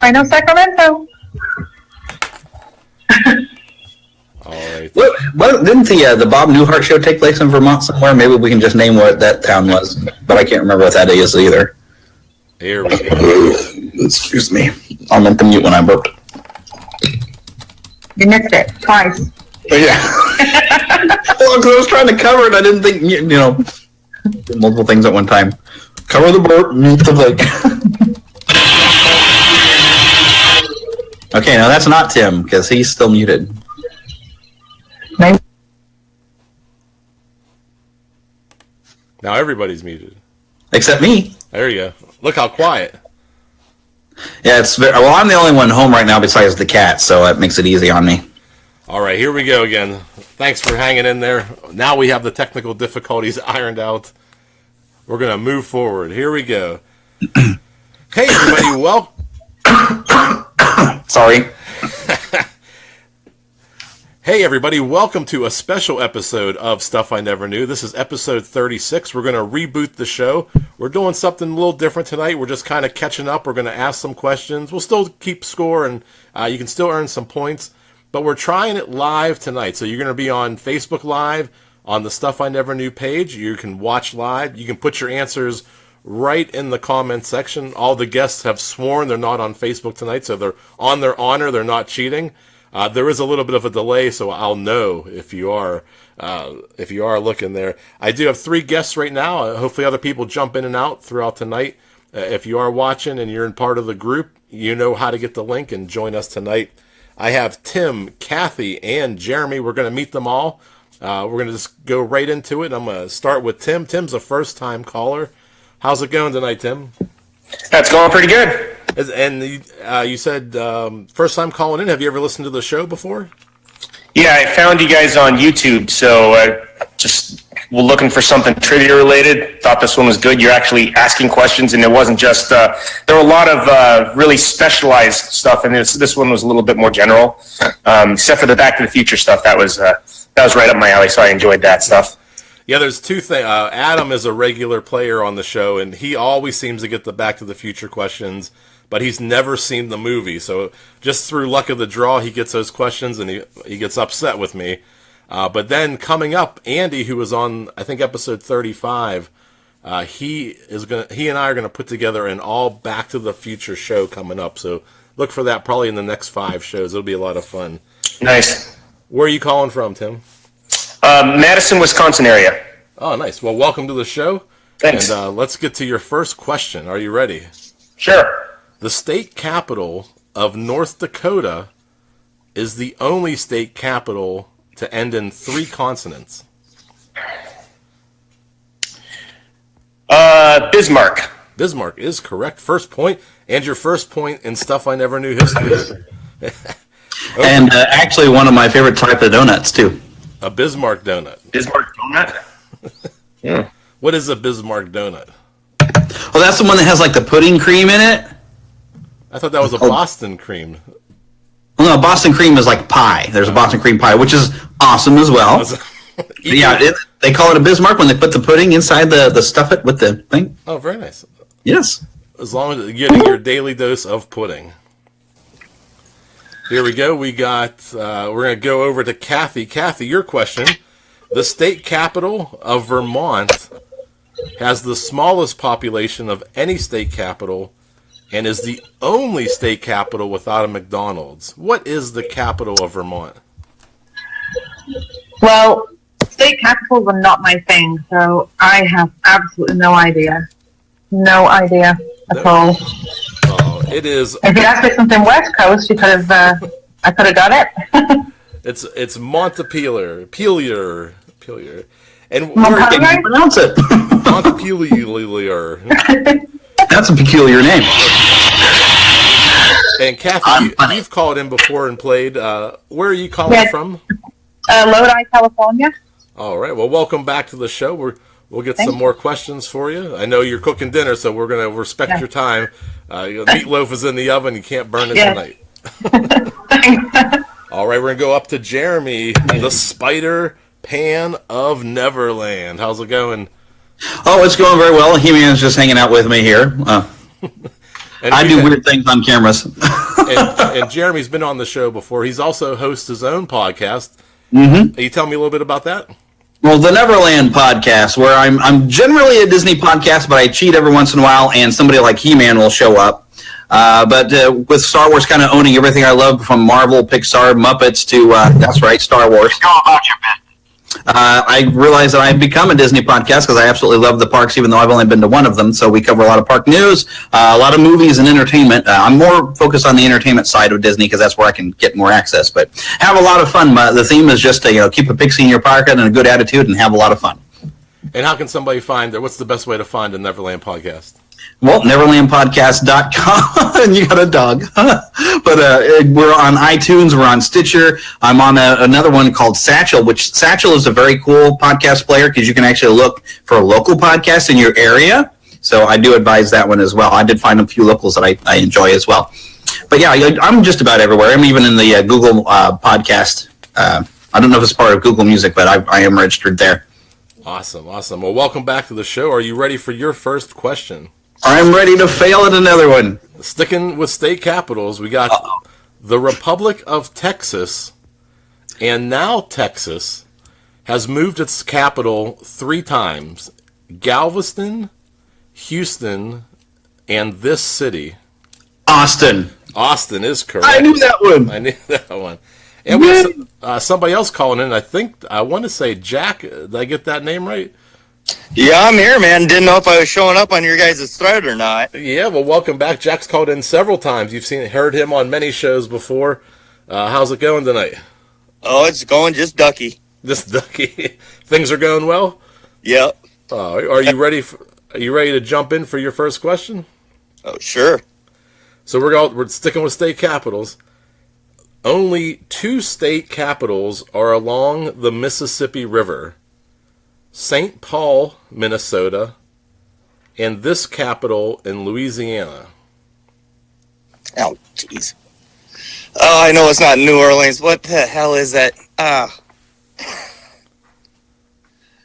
I know Sacramento. All right. Well, didn't the Bob Newhart show take place in Vermont somewhere? Maybe we can just name what that town was, but I can't remember what that is either. Here we go. Excuse me. I meant to mute when I burped. You missed it twice. Yeah. Well, because I was trying to cover it, I didn't think, multiple things at one time. Cover the burp, mute the like. Okay, now that's not Tim, because he's still muted. Now everybody's muted. Except me. There you go. Look how quiet. Yeah, well, I'm the only one home right now besides the cat, so that makes it easy on me. All right, here we go again. Thanks for hanging in there. Now we have the technical difficulties ironed out. We're going to move forward. Here we go. Hey, everybody, Sorry. Hey, everybody, welcome to a special episode of Stuff I Never Knew. This is episode 36. We're going to reboot the show. We're doing something a little different tonight. We're just kind of catching up. We're going to ask some questions. We'll still keep score, and you can still earn some points. But we're trying it live tonight. So you're going to be on Facebook Live, on the Stuff I Never Knew page. You can watch live. You can put your answers right in the comment section. All the guests have sworn they're not on Facebook tonight, so they're on their honor. They're not cheating. There is a little bit of a delay, so I'll know if you are looking there. I do have 3 guests right now. Hopefully other people jump in and out throughout tonight. If you are watching and you're in part of the group, you know how to get the link and join us tonight. I have Tim, Kathy, and Jeremy. We're going to meet them all. We're going to just go right into it. I'm going to start with Tim. Tim's a first-time caller. How's it going tonight, Tim? That's going pretty good. And you said first time calling in. Have you ever listened to the show before? Yeah, I found you guys on YouTube, so I just was looking for something trivia related. Thought this one was good. You're actually asking questions, and it wasn't just. There were a lot of really specialized stuff, and this one was a little bit more general. Except for the Back to the Future stuff, that was right up my alley. So I enjoyed that stuff. Yeah, there's 2 things. Adam is a regular player on the show, and he always seems to get the Back to the Future questions, but he's never seen the movie. So just through luck of the draw, he gets those questions, and he gets upset with me. But then coming up, Andy, who was on, I think, episode 35, he and I are going to put together an all Back to the Future show coming up. So look for that probably in the next 5 shows. It'll be a lot of fun. Nice. Where are you calling from, Tim? Madison, Wisconsin area. Oh, nice. Well, welcome to the show. Thanks. And let's get to your first question. Are you ready? Sure. The state capital of North Dakota is the only state capital to end in 3 consonants. Bismarck. Bismarck is correct. First point, and your first point in Stuff I Never Knew history. Okay. And actually one of my favorite type of donuts, too. A Bismarck donut. Bismarck donut? Yeah. What is a Bismarck donut? Well, that's the one that has like the pudding cream in it. I thought that was a Boston cream. Well, no, Boston cream is like pie. There's a Boston cream pie, which is awesome as well. Yeah, they call it a Bismarck when they put the pudding inside the stuff it with the thing. Oh, very nice. Yes. As long as you're getting your daily dose of pudding. Here we go. We're going to go over to Kathy. Kathy, your question. The state capital of Vermont has the smallest population of any state capital and is the only state capital without a McDonald's. What is the capital of Vermont? Well, state capitals are not my thing, so I have absolutely no idea. No idea at all. Oh, it is. If you asked me something West Coast, I could have got it. It's Montpelier. Montpelier. And where can you pronounce it? Montpelier. That's a peculiar name. And Kathy, you've called in before and played. Where are you calling from? Lodi, California. All right. Well, welcome back to the show. We'll get some more questions for you. I know you're cooking dinner, so we're going to respect your time. Meatloaf is in the oven. You can't burn it tonight. All right. We're going to go up to Jeremy, the Spider Pan of Neverland. How's it going? Oh, it's going very well. He-Man's just hanging out with me here. And I do weird things on cameras. and Jeremy's been on the show before. He's also hosts his own podcast. Mm-hmm. Can you tell me a little bit about that? Well, the Neverland podcast, where I'm generally a Disney podcast, but I cheat every once in a while, and somebody like He-Man will show up. But with Star Wars kind of owning everything I love, from Marvel, Pixar, Muppets to, that's right, Star Wars. Go about your business. I realized that I've become a Disney podcast because I absolutely love the parks, even though I've only been to one of them. So we cover a lot of park news, a lot of movies and entertainment. I'm more focused on the entertainment side of Disney because that's where I can get more access. But have a lot of fun. The theme is just to keep a pixie in your pocket and a good attitude and have a lot of fun. And how can somebody find what's the best way to find a Neverland podcast? Well, neverlandpodcast.com, and you got a dog. But we're on iTunes, we're on Stitcher. I'm on another one called Satchel, which Satchel is a very cool podcast player because you can actually look for local podcasts in your area. So I do advise that one as well. I did find a few locals that I enjoy as well. But yeah, I'm just about everywhere. I'm even in the Google podcast. I don't know if it's part of Google Music, but I am registered there. Awesome. Well, welcome back to the show. Are you ready for your first question? I'm ready to fail at another one. Sticking with state capitals, we got the Republic of Texas, and now Texas has moved its capital 3 times: Galveston, Houston, and this city. Austin. Austin is correct. I knew that one. And we have somebody else calling in. I want to say Jack. Did I get that name right? Yeah, I'm here, man. Didn't know if I was showing up on your guys' thread or not. Yeah, well, welcome back. Jack's called in several times. You've heard him on many shows before. How's it going tonight? Oh, it's going just ducky. Just ducky. Things are going well? Yep. Are you ready? Are you ready to jump in for your first question? Oh, sure. So we're sticking with state capitals. Only 2 state capitals are along the Mississippi River: St. Paul, Minnesota, and this capital in Louisiana. Oh, jeez. Oh, I know it's not New Orleans. What the hell is that?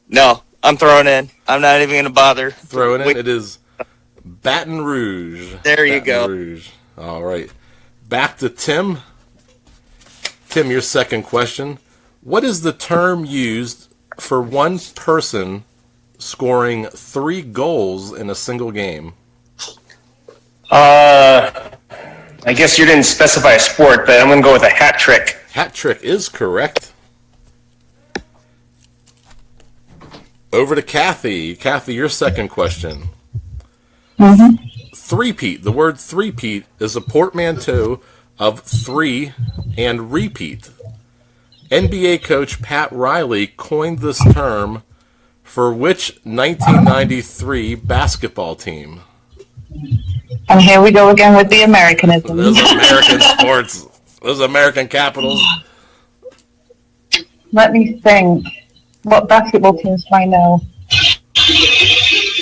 No, I'm throwing in. I'm not even going to bother. Throwing in. It is Baton Rouge. There you go. Baton Rouge. All right. Back to Tim. Tim, your second question. What is the term used for one person scoring 3 goals in a single game? I guess you didn't specify a sport, but I'm going to go with a hat trick. Hat trick is correct. Over to Kathy. Kathy, your second question. Three-peat. The word three-peat is a portmanteau of 3 and repeat. NBA coach Pat Riley coined this term for which 1993 basketball team? And here we go again with the Americanism. Those American sports. Those American capitals. Let me think. What basketball teams do I know?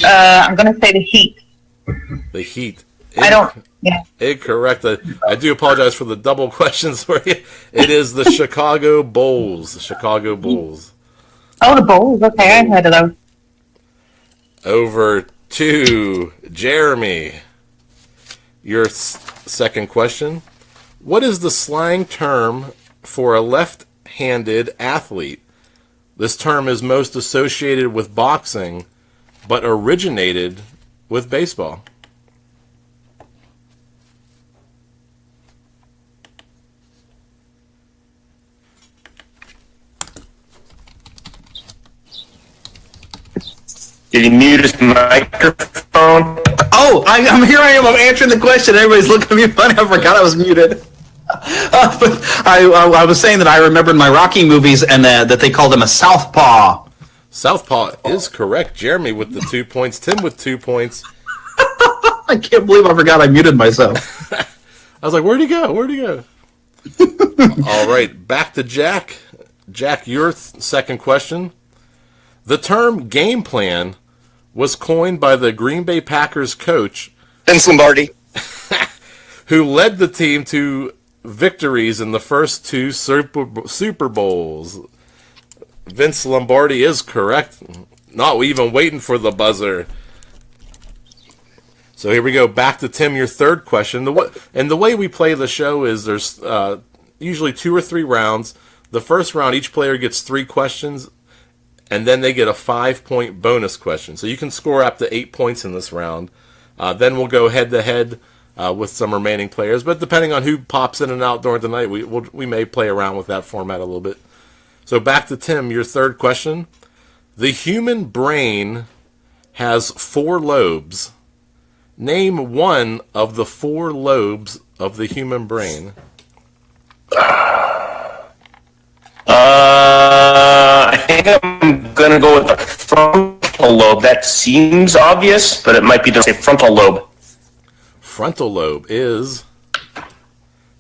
I'm going to say the Heat. The Heat. Yeah. Incorrect. I do apologize for the double questions for you. It is the Chicago Bulls. The Chicago Bulls. Oh, the Bulls. Okay, I heard of those. Over to Jeremy. Your second question. What is the slang term for a left-handed athlete? This term is most associated with boxing, but originated with baseball. Did he mute his microphone? Oh, I'm here. I'm answering the question. Everybody's looking at me funny. I forgot I was muted. But I was saying that I remembered my Rocky movies and that they called him a southpaw. Southpaw is correct. Jeremy with the 2 points. Tim with 2 points. I can't believe I forgot I muted myself. I was like, where'd he go? All right, back to Jack. Jack, your second question. The term game plan was coined by the Green Bay Packers coach Vince Lombardi. who led the team to victories in the first 2 Super Bowls. Vince Lombardi is correct. Not even waiting for the buzzer. So here we go. Back to Tim, your third question. The way we play the show is there's usually 2 or 3 rounds. The first round, each player gets 3 questions, and then they get a 5-point bonus question. So you can score up to 8 points in this round. Then we'll go head-to-head with some remaining players. But depending on who pops in and out during the night, we may play around with that format a little bit. So back to Tim, your third question. The human brain has 4 lobes. Name one of the 4 lobes of the human brain. I think I'm going to go with the frontal lobe. That seems obvious, but it might be the frontal lobe. Frontal lobe is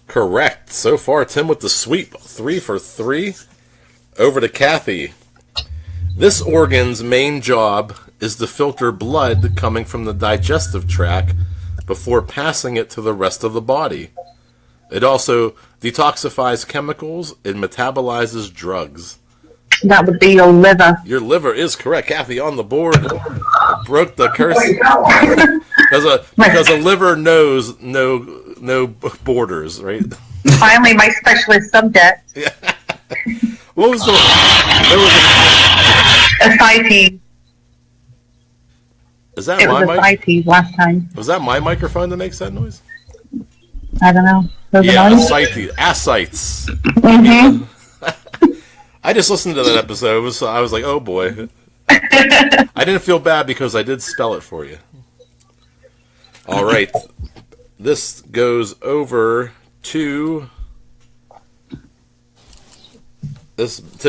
correct. So far, Tim with the sweep. 3 for 3. Over to Kathy. This organ's main job is to filter blood coming from the digestive tract before passing it to the rest of the body. It also detoxifies chemicals and metabolizes drugs. That would be your liver. Your liver is correct. Kathy on the board. Broke the curse. Because a liver knows no borders, right? Finally, my specialist subject. Yeah. What was Ascites. Is that It my was mic? ascites last time. Was that my microphone that makes that noise? I don't know. Was it Yeah, on? ascites. Mm-hmm. I just listened to that episode, so I was like, oh boy. I didn't feel bad because I did spell it for you. All right. This goes over to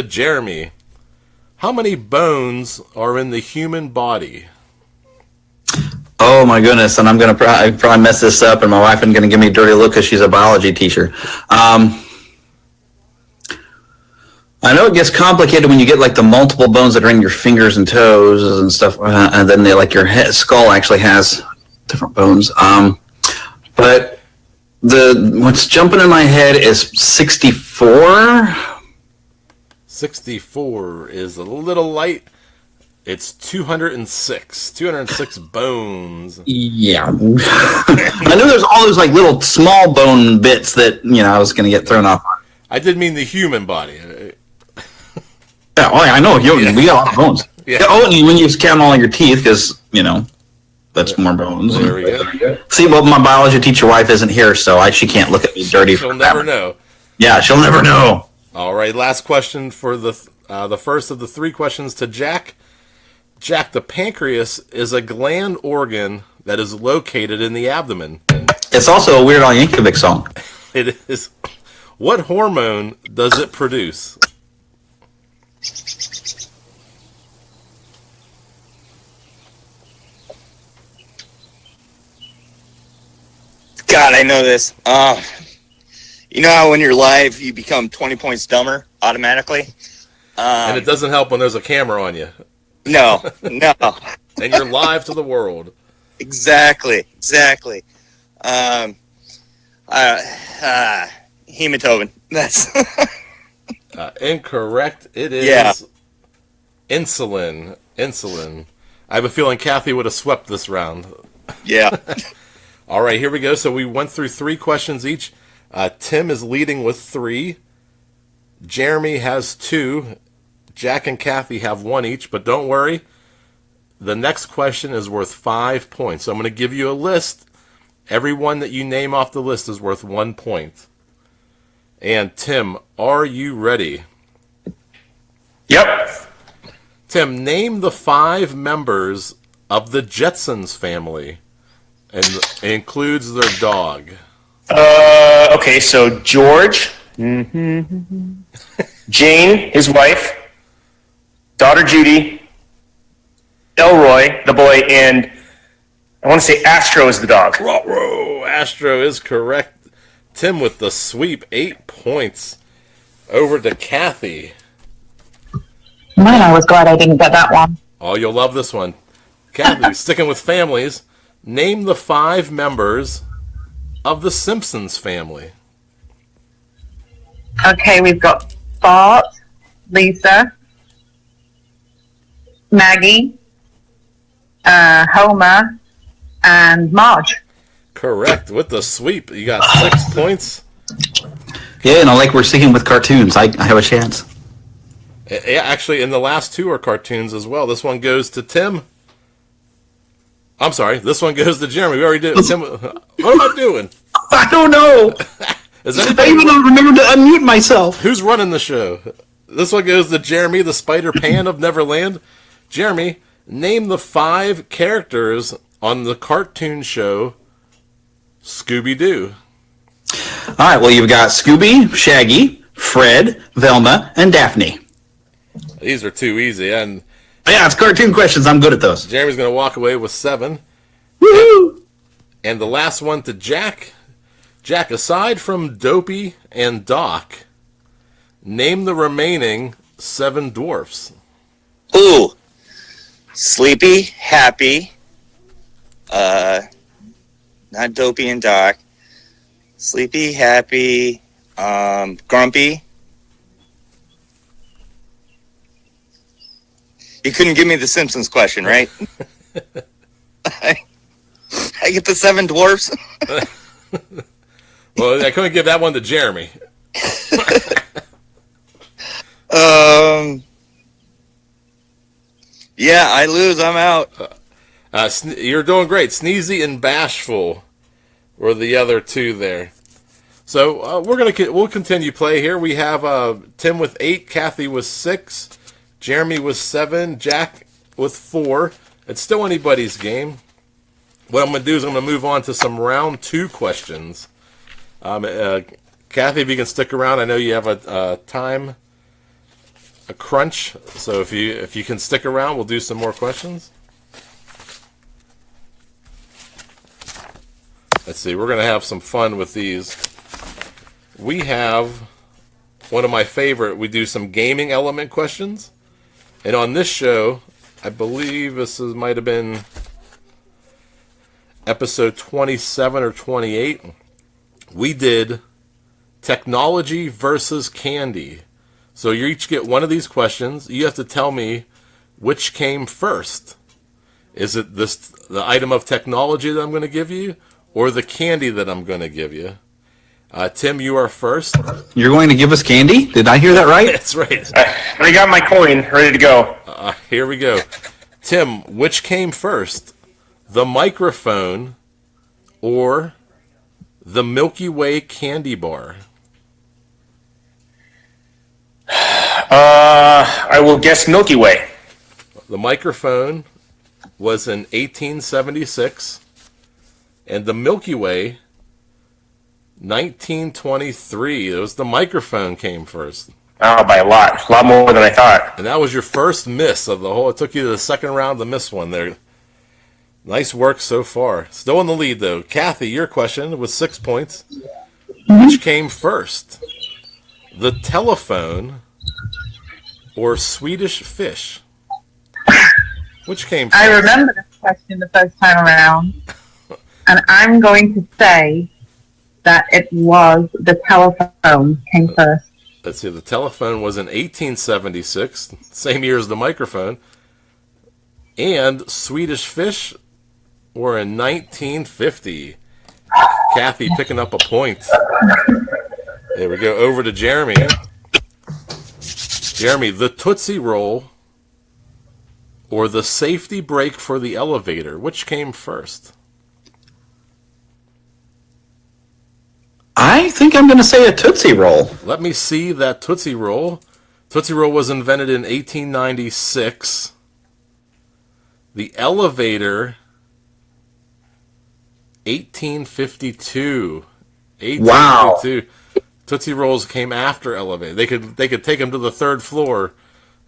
Jeremy. How many bones are in the human body? Oh my goodness! And I'm gonna probably mess this up, and my wife is gonna give me a dirty look because she's a biology teacher. I know it gets complicated when you get like the multiple bones that are in your fingers and toes and stuff, and then your skull actually has different bones. But what's jumping in my head is 64. 64 is a little light. It's 206. 206 bones. Yeah. I knew there's all those like little small bone bits that, I was going to get thrown off. I did mean the human body. Yeah, I know. We got a lot of bones. Yeah. Oh, and when you count all your teeth, because, that's more bones. There we go. See, well, my biology teacher wife isn't here, so she can't look at me dirty. She'll never know. Yeah, she'll never know. All right, last question for the first of the 3 questions to Jack. Jack, the pancreas is a gland organ that is located in the abdomen. It's also a Weird Al Yankovic song. It is. What hormone does it produce? God, I know this. You know how when you're live, you become 20 points dumber automatically? And it doesn't help when there's a camera on you. No. And you're live to the world. Exactly. Hemoglobin. That's Incorrect. It is insulin. I have a feeling Kathy would have swept this round. yeah. All right, here we go. So we went through 3 questions each. Tim is leading with 3. Jeremy has 2. Jack and Kathy have 1 each, but don't worry. The next question is worth 5 points. So I'm going to give you a list. Every one that you name off the list is worth 1 point. And Tim, are you ready? Yep. Tim, name the 5 members of the Jetsons family. And it includes their dog. Okay, so George, Jane, his wife, daughter Judy, Elroy, the boy, and I want to say Astro is the dog. Ruh-roh. Astro is correct. Tim with the sweep, 8 points. Over to Kathy. Man, I was glad I didn't get that one. Oh, you'll love this one. Kathy, sticking with families. Name the 5 members of the Simpsons family. Okay, we've got Bart, Lisa, Maggie, Homer, and Marge. Correct. With the sweep, you got 6 points. Yeah, and I like we're sticking with cartoons. I have a chance. Yeah, actually, and the last two are cartoons as well. This one goes to Tim. I'm sorry, this one goes to Jeremy. We already did it. Tim, what am I doing? I don't know. I even don't remember to unmute myself. Who's running the show? This one goes to Jeremy, the Spider Pan of Neverland. Jeremy, name the 5 characters on the cartoon show Scooby-Doo. All right, well, you've got Scooby, Shaggy, Fred, Velma, and Daphne. These are too easy, and Yeah, it's cartoon questions. I'm good at those. Jeremy's going to walk away with 7. Woohoo! And the last one to Jack. Jack, aside from Dopey and Doc, name the remaining 7 dwarfs. Ooh. Sleepy, Happy, not Dopey and Doc. Sleepy, Happy, Grumpy. You couldn't give me the Simpsons question, right? I get the 7 dwarfs. Well, I couldn't give that one to Jeremy. Yeah, I lose. I'm out. You're doing great. Sneezy and Bashful were the other 2 there. So we'll continue play here. We have Tim with 8, Kathy with 6, Jeremy with 7, Jack with 4. It's still anybody's game. What I'm going to do is I'm going to move on to some round 2 questions. Kathy, if you can stick around, I know you have a crunch. So if you can stick around, we'll do some more questions. Let's see. We're going to have some fun with these. We have one of my favorite. We do some gaming element questions. And on this show, I believe might have been episode 27 or 28. We did technology versus candy. So you each get one of these questions. You have to tell me which came first. Is it the item of technology that I'm going to give you, or the candy that I'm going to give you? Tim, you are first. You're going to give us candy? Did I hear that right? That's right. I already got my coin ready to go. Here we go. Tim, which came first? The microphone or the Milky Way candy bar? I will guess Milky Way. The microphone was in 1876, and the Milky Way, 1923. It was the microphone came first. Oh, by a lot more than I thought. And that was your first miss of the whole. It took you to the second round to miss one there. Nice work so far. Still in the lead, though. Kathy, your question with 6 points. Which came first? The telephone or Swedish fish? Which came first? I remember this question the first time around, and I'm going to say that it was the telephone came first. Let's see, the telephone was in 1876, same year as the microphone. And Swedish fish were in 1950. Kathy picking up a point. There we go. Over to Jeremy. Jeremy, the Tootsie Roll or the safety brake for the elevator, which came first? I think I'm going to say a Tootsie Roll. Let me see that Tootsie Roll. Tootsie Roll was invented in 1896. The elevator, 1852. 1852. Wow. Tootsie Rolls came after elevator. They could take them to the 3rd floor.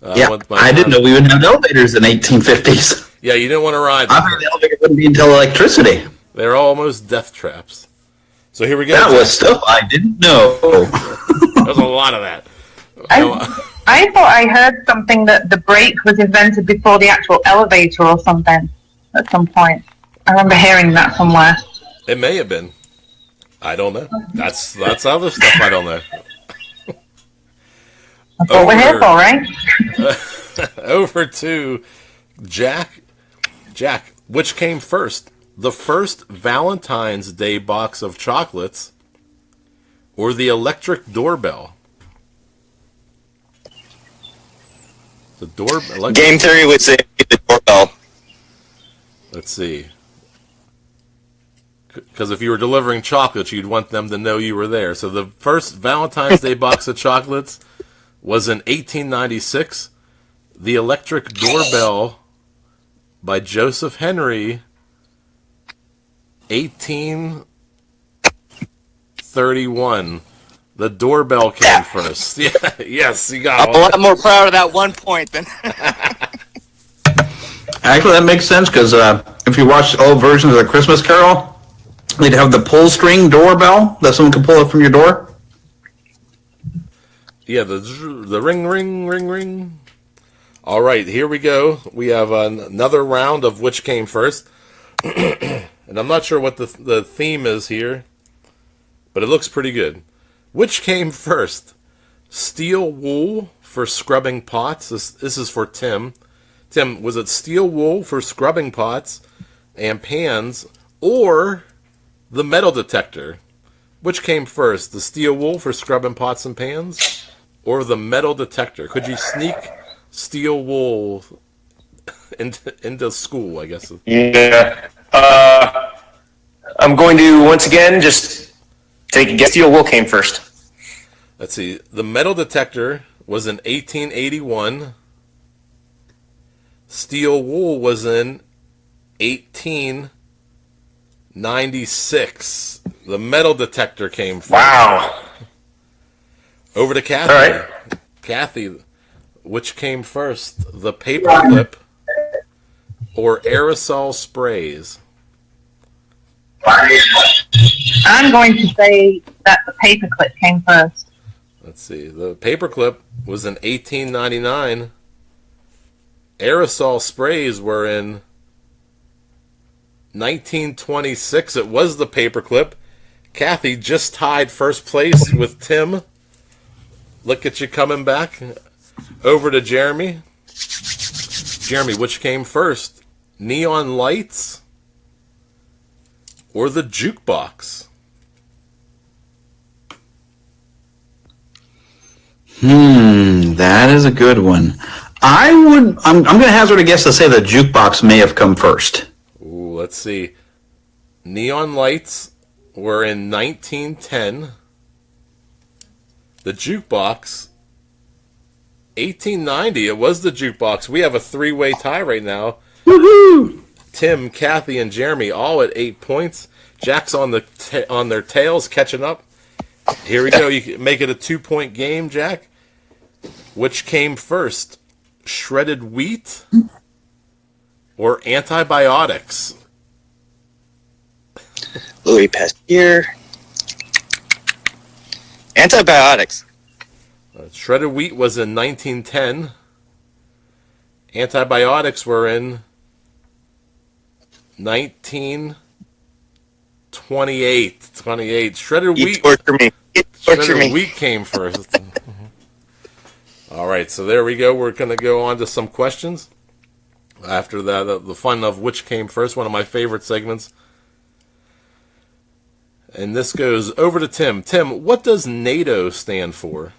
I didn't know we would have elevators in 1850s. Yeah, you didn't want to ride I them. thought the elevator wouldn't be until electricity. They're almost death traps. So here we go. That was stuff I didn't know. There's a lot of that. I thought I heard something that the brake was invented before the actual elevator or something at some point. I remember hearing that somewhere. It may have been. I don't know. That's other stuff I don't know. That's what we're here for, right? Over to Jack. Jack, which came first? the first Valentine's Day box of chocolates or the electric doorbell? The doorbell. Game theory would say the doorbell. Let's see. Because if you were delivering chocolates, you'd want them to know you were there. So the first Valentine's Day box of chocolates was in 1896. The electric doorbell by Joseph Henry, 1831. The doorbell came first. Yeah, yes, you got I'm a lot more proud of that 1 point than. Actually, that makes sense because if you watch old versions of the Christmas Carol, they'd have the pull string doorbell that someone could pull up from your door. Yeah, the ring, ring, ring, ring. All right, here we go. We have another round of which came first. And I'm not sure what the theme is here, but it looks pretty good. Which came first? Steel wool for scrubbing pots. This is for Tim. Tim, was it steel wool for scrubbing pots and pans or the metal detector? Which came first? The steel wool for scrubbing pots and pans or the metal detector? Could you sneak steel wool into school, I guess? Yeah. I'm going to, once again, just take a guess. Steel wool came first. Let's see. The metal detector was in 1881. Steel wool was in 1896. The metal detector came first. Wow. Over to Kathy. All right. Kathy, which came first? The paperclip or aerosol sprays? I'm going to say that the paperclip came first. Let's see. The paperclip was in 1899. Aerosol sprays were in 1926. It was the paperclip. Kathy just tied first place with Tim. Look at you coming back. Over to Jeremy. Jeremy, which came first? Neon lights or the jukebox? That is a good one. I'm going to hazard a guess to say the jukebox may have come first. Ooh, let's see. Neon lights were in 1910. The jukebox, 1890. It was the jukebox. We have a three-way tie right now. Woohoo! Tim, Kathy, and Jeremy all at 8 points. Jack's on their tails, catching up. Here we go. You can make it a 2-point game, Jack. Which came first? Shredded wheat or antibiotics? Louis Pasteur. Antibiotics. Shredded wheat was in 1910. Antibiotics were in 1928. 28. Shredded wheat. Torture me. Shredded wheat came first. All right, so there we go. We're going to go on to some questions. After that, the fun of which came first, one of my favorite segments. And this goes over to Tim. Tim, what does NATO stand for?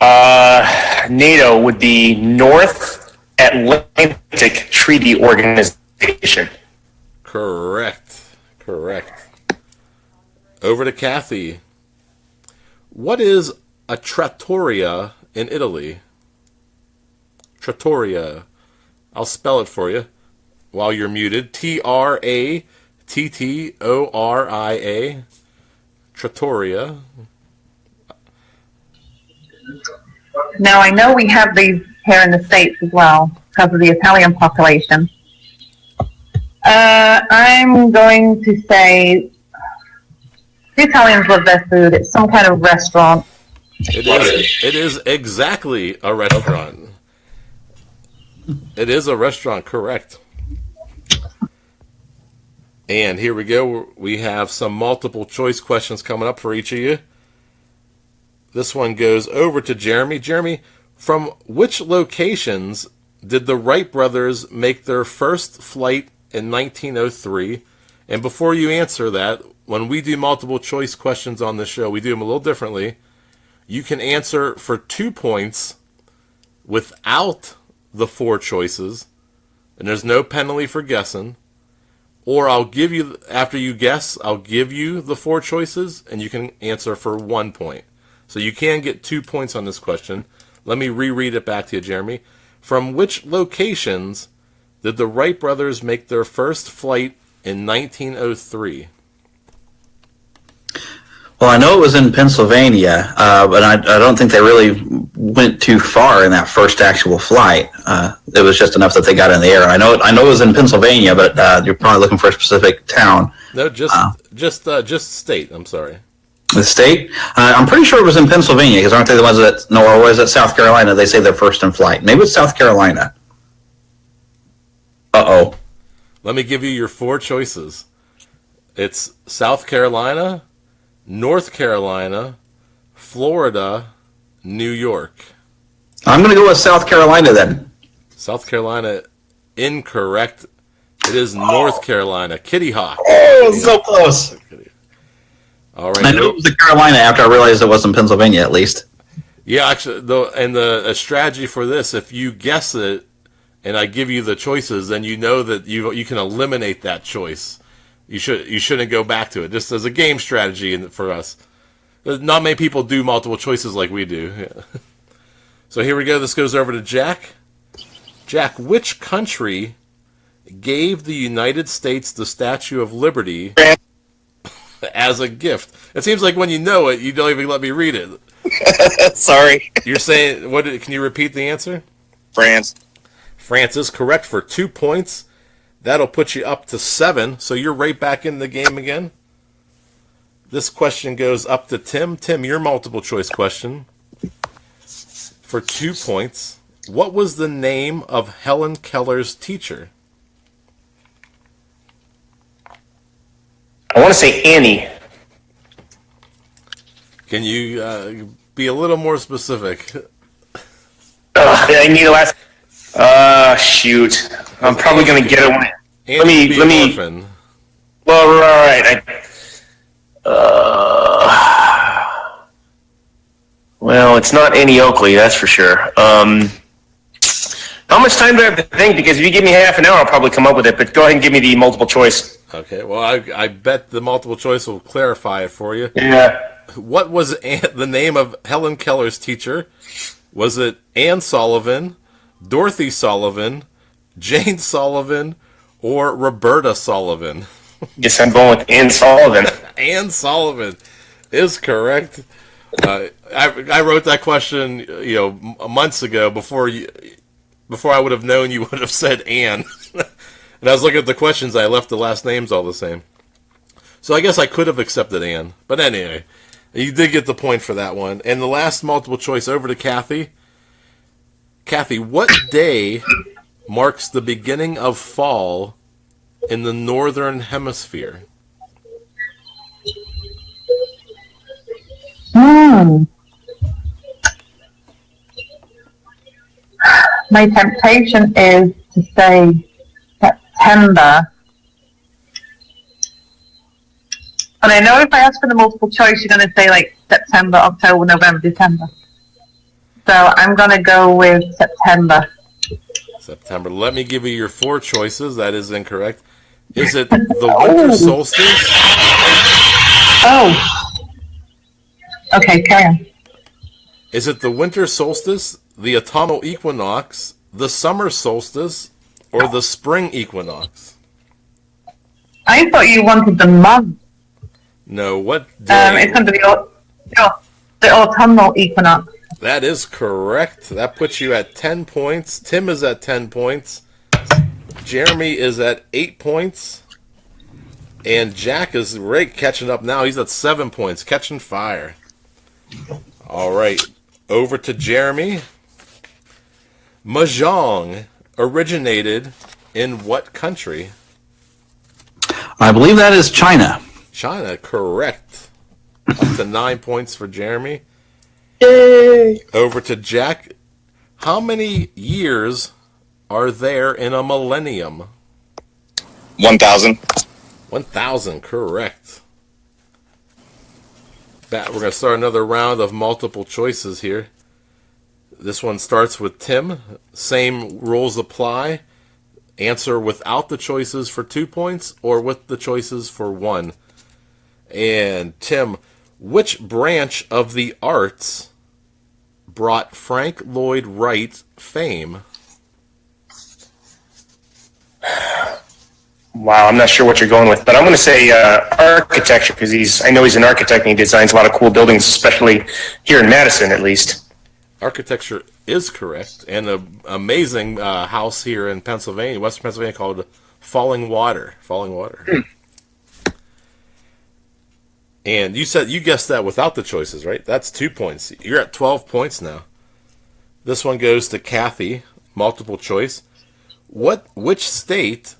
NATO would be North Atlantic Treaty Organization. Correct. Over to Kathy. What is a trattoria in Italy? Trattoria. I'll spell it for you while you're muted. Trattoria. Trattoria. Now, I know we have these here in the States as well because of the Italian population. I'm going to say the Italians love their food. It's some kind of restaurant. It is exactly a restaurant. It is a restaurant, correct. And here we go. We have some multiple choice questions coming up for each of you. This one goes over to Jeremy. Jeremy, from which locations did the Wright brothers make their first flight in 1903. And before you answer that, when we do multiple choice questions on the show, we do them a little differently. You can answer for 2 points without the 4 choices, and there's no penalty for guessing. Or I'll give you, after you guess, I'll give you the 4 choices, and you can answer for 1 point. So you can get 2 points on this question. Let me reread it back to you, Jeremy. From which locations did the Wright brothers make their first flight in 1903? Well, I know it was in Pennsylvania, but I don't think they really went too far in that first actual flight. It was just enough that they got in the air. I know it was in Pennsylvania, but you're probably looking for a specific town. No, just state. I'm sorry. The state? I'm pretty sure it was in Pennsylvania, because aren't they the ones that? No, or was it South Carolina? They say they're first in flight. Maybe it's South Carolina. Uh-oh. Let me give you your 4 choices. It's South Carolina, North Carolina, Florida, New York. I'm going to go with South Carolina then. South Carolina, incorrect. It is North Carolina. Kitty Hawk. Oh, so close. All right. I knew it was the Carolina after I realized it was in Pennsylvania, at least. Yeah, actually, the strategy for this, if you guess it and I give you the choices, then you know that you can eliminate that choice. You shouldn't go back to it. Just as a game strategy for us. Not many people do multiple choices like we do. Yeah. So here we go. This goes over to Jack. Jack, which country gave the United States the Statue of Liberty as a gift? It seems like when you know it, you don't even let me read it. Sorry. You're saying, what? Can you repeat the answer? France. France is correct for 2 points. That'll put you up to 7, so you're right back in the game again. This question goes up to Tim. Tim, your multiple choice question for 2 points. What was the name of Helen Keller's teacher? I want to say Annie. Can you be a little more specific? I need a last. Shoot. I'm probably going to get it. Let me. Orphan. Well, right. Well, it's not Annie Oakley, that's for sure. How much time do I have to think? Because if you give me half an hour, I'll probably come up with it. But go ahead and give me the multiple choice. Okay, well, I bet the multiple choice will clarify it for you. Yeah. What was the name of Helen Keller's teacher? Was it Anne Sullivan, Dorothy Sullivan, Jane Sullivan, or Roberta Sullivan? Guess I'm going with Anne Sullivan. Anne Sullivan is correct. I wrote that question, months ago before I would have known you would have said Anne. And I was looking at the questions. I left the last names all the same. So I guess I could have accepted Anne. But anyway, you did get the point for that one. And the last multiple choice over to Kathy. Kathy, what day marks the beginning of fall in the northern hemisphere? My temptation is to say September. But I know if I ask for the multiple choice, you're going to say like September, October, November, December. So I'm going to go with September. September. Let me give you your 4 choices. That is incorrect. Is it the winter solstice? Oh. Okay, carry on. Is it the winter solstice, the autumnal equinox, the summer solstice, or the spring equinox? I thought you wanted the month. No, what day? It's going to be the autumnal equinox. That is correct. That puts you at 10 points. Tim is at 10 points. Jeremy is at 8 points. And Jack is right catching up now. He's at 7 points, catching fire. All right, over to Jeremy. Mahjong originated in what country? I believe that is China. China, correct. Up to 9 points for Jeremy. Yay! Over to Jack. How many years are there in a millennium? 1,000. 1,000, correct. We're going to start another round of multiple choices here. This one starts with Tim. Same rules apply. Answer without the choices for 2 points or with the choices for 1. And Tim, which branch of the arts brought Frank Lloyd Wright fame? Wow, I'm not sure what you're going with, but I'm going to say architecture because I know he's an architect and he designs a lot of cool buildings, especially here in Madison, at least. Architecture is correct, and an amazing house here in Pennsylvania, Western Pennsylvania, called Falling Water. Falling Water. And you guessed that without the choices, right? That's 2 points. You're at 12 points now. This one goes to Kathy. Multiple choice. Which state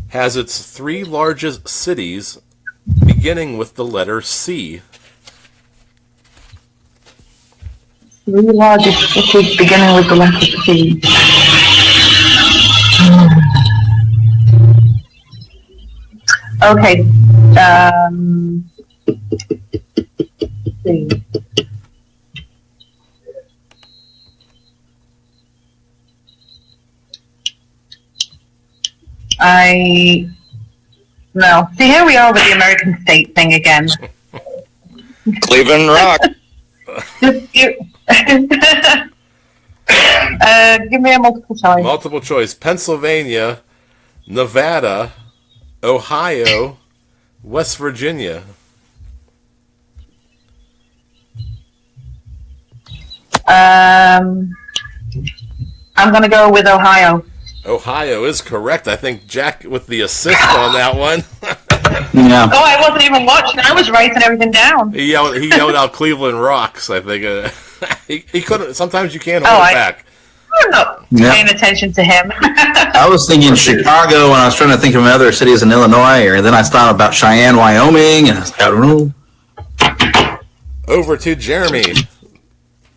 has its 3 largest cities beginning with the letter C? 3 largest cities beginning with the letter C. Okay. C. No. See, here we are with the American state thing again. Cleveland Rock. Just give me a multiple choice. Multiple choice. Pennsylvania, Nevada, Ohio, West Virginia. I'm going to go with Ohio. Ohio is correct. I think Jack with the assist on that one. Yeah. Oh, I wasn't even watching. I was writing everything down. He yelled out Cleveland Rocks, I think. He couldn't. Sometimes you can't hold it back. I'm not paying attention to him. I was thinking Chicago when I was trying to think of other cities in Illinois, and then I thought about Cheyenne, Wyoming, and I was like, I don't know. Over to Jeremy.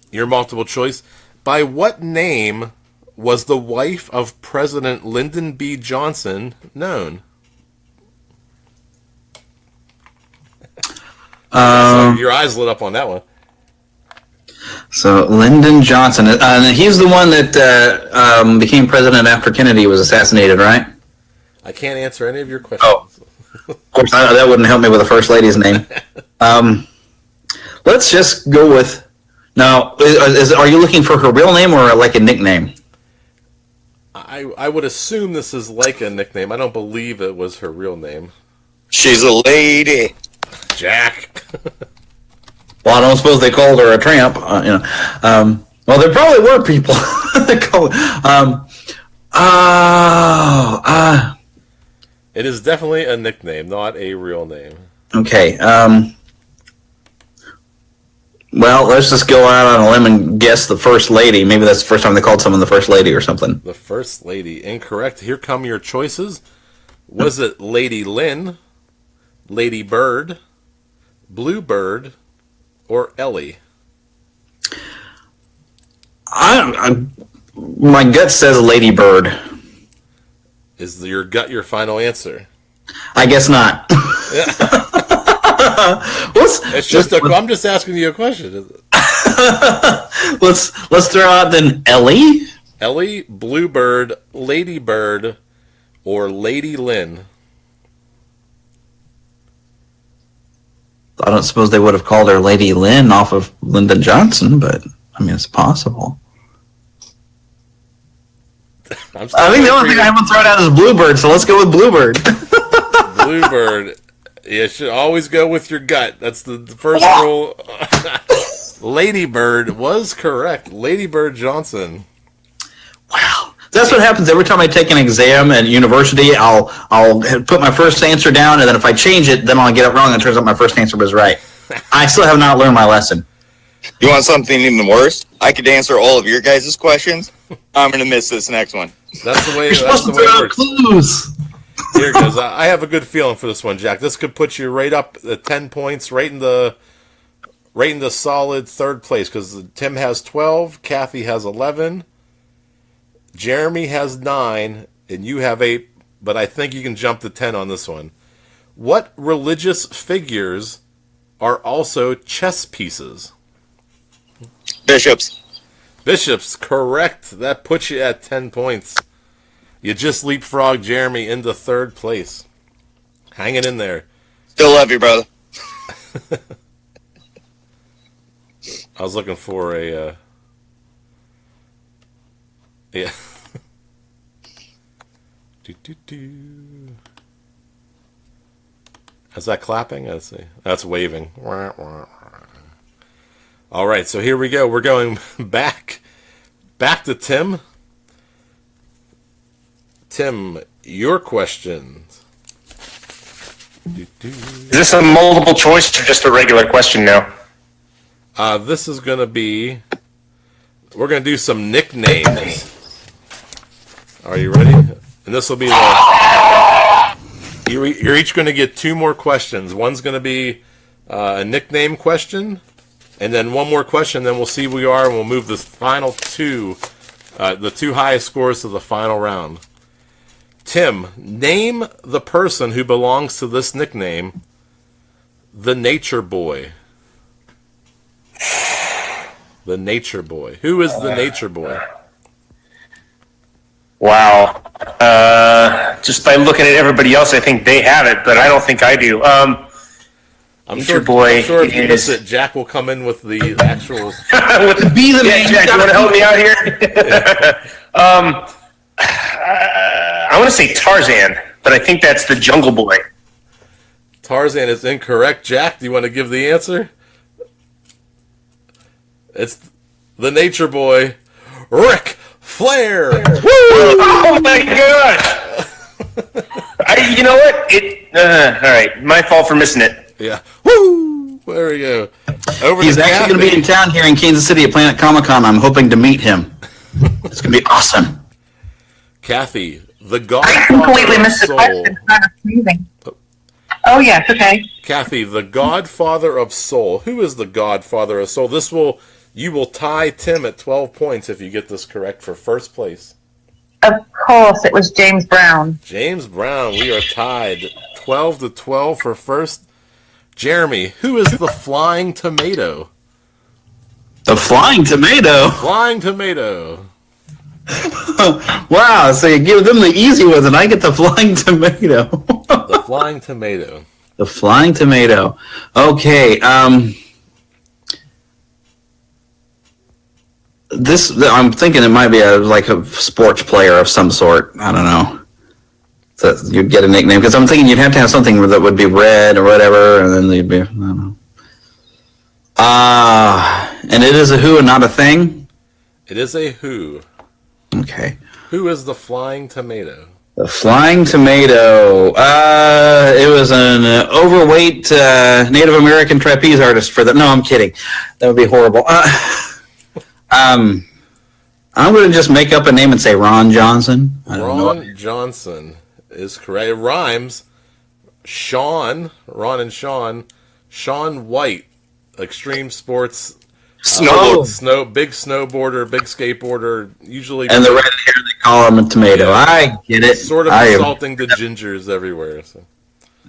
Your multiple choice. By what name was the wife of President Lyndon B. Johnson known? Your eyes lit up on that one. So Lyndon Johnson, he's the one that became president after Kennedy was assassinated, right? I can't answer any of your questions. Oh, of course, that wouldn't help me with the first lady's name. Let's just go with. Now, are you looking for her real name or like a nickname? I would assume this is like a nickname. I don't believe it was her real name. She's a lady. Jack. Well, I don't suppose they called her a tramp. Well, there probably were people that called. It is definitely a nickname, not a real name. Okay. Well, let's just go out on a limb and guess the first lady. Maybe that's the first time they called someone the first lady or something. The first lady. Incorrect. Here come your choices. Was it Lady Lynn, Lady Bird, Bluebird, or Ellie? My gut says Lady Bird. Is your gut your final answer? I guess not. I'm just asking you a question. Let's throw out then Ellie. Ellie, Bluebird, Lady Bird, or Lady Lynn. I don't suppose they would have called her Lady Lynn off of Lyndon Johnson, but I mean it's possible. I think the only thing I haven't thrown out is Bluebird, so let's go with Bluebird. Bluebird. You should always go with your gut. That's the first rule. Ladybird was correct. Ladybird Johnson. Wow. That's what happens every time I take an exam at university. I'll put my first answer down, and then if I change it, then I'll get it wrong, and it turns out my first answer was right. I still have not learned my lesson. You want something even worse? I could answer all of your guys' questions. I'm going to miss this next one. That's the way, You're that's supposed the to way throw it out works. clues. Here it goes. I have a good feeling for this one, Jack. This could put you right up at 10 points, right in the solid third place, because Tim has 12, Kathy has 11, Jeremy has 9, and you have 8, but I think you can jump to 10 on this one. What religious figures are also chess pieces? Bishops. Bishops, correct. That puts you at 10 points. You just leapfrogged Jeremy into third place. Hang it in there. Still love you, brother. I was looking for a... yeah. Is that clapping? Let's see. That's waving. All right, so here we go. We're going back to Tim. Tim, your questions. Is this a multiple choice or just a regular question now? This is going to be... We're going to do some nicknames. Are you ready? And this will be the... You're each going to get 2 more questions. One's going to be a nickname question, and then one more question, then we'll see where we are, and we'll move the final 2, the 2 highest scores to the final round. Tim, name the person who belongs to this nickname, the Nature Boy. The Nature Boy. Who is the Nature Boy? Wow. Just by looking at everybody else, I think they have it, but I don't think I do. I'm Nature Boy I'm sure if you miss is... it, Jack will come in with the actual... Be the man. Jack, you want to help me out here? I want to say Tarzan, but I think that's the Jungle Boy. Tarzan is incorrect. Jack, do you want to give the answer? It's the Nature Boy, Ric Flair. Oh my gosh! You know what? All right, my fault for missing it. Yeah. Woo! There we go. He's actually going to be in town here in Kansas City at Planet Comic-Con. I'm hoping to meet him. It's going to be awesome. Kathy, the I Godfather completely of missed the Soul. question. I'm sneezing. Oh, yes, okay. Kathy, the Godfather of Soul. Who is the Godfather of Soul? You will tie Tim at 12 points if you get this correct for first place. Of course, it was James Brown. James Brown, we are tied 12-12 for first. Jeremy, who is the Flying Tomato? The Flying Tomato? Flying Tomato. Wow, so you give them the easy ones and I get the Flying Tomato. The Flying Tomato. The Flying Tomato. Okay, I'm thinking it might be like a sports player of some sort. I don't know. So you'd get a nickname because I'm thinking you'd have to have something that would be red or whatever, and then they'd be. I don't know. And it is a who and not a thing. It is a who. Okay. Who is the Flying Tomato? The Flying Tomato. It was an overweight Native American trapeze artist for that. No, I'm kidding. That would be horrible. I'm going to just make up a name and say Ron Johnson. Ron Johnson is correct. It rhymes. Ron and Sean. Shaun White, extreme sports. Big snowboarder, big skateboarder, usually. And the red hair, they call him a tomato. Yeah. I get it. Sort of insulting the gingers everywhere. So.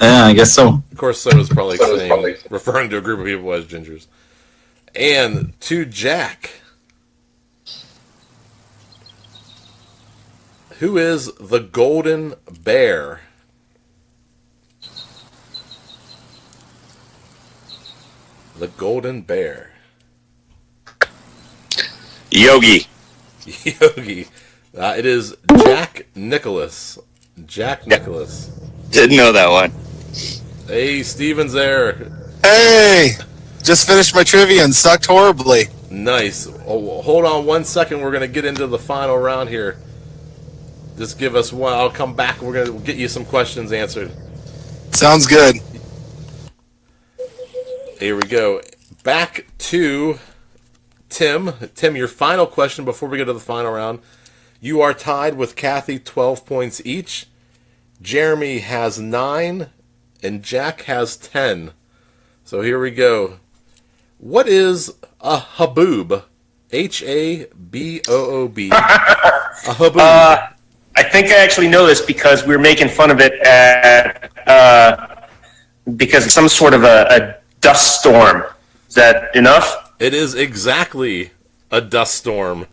Yeah, I guess so. Of course, so is probably referring to a group of people as gingers. And to Jack. Who is the Golden Bear? The Golden Bear. Yogi. Yogi. It is Jack Nicholas. Jack Nicholas. Didn't know that one. Hey, Steven's there. Hey! Just finished my trivia and sucked horribly. Nice. Oh, hold on 1 second. We're going to get into the final round here. Just give us one. I'll come back. We're going to get you some questions answered. Sounds good. Here we go. Back to Tim. Tim, your final question before we get to the final round. You are tied with Kathy, 12 points each. Jeremy has 9, and Jack has 10. So here we go. What is a haboob? Haboob. A haboob. I think I actually know this because we were making fun of it because it's some sort of a dust storm. Is that enough? It is exactly a dust storm.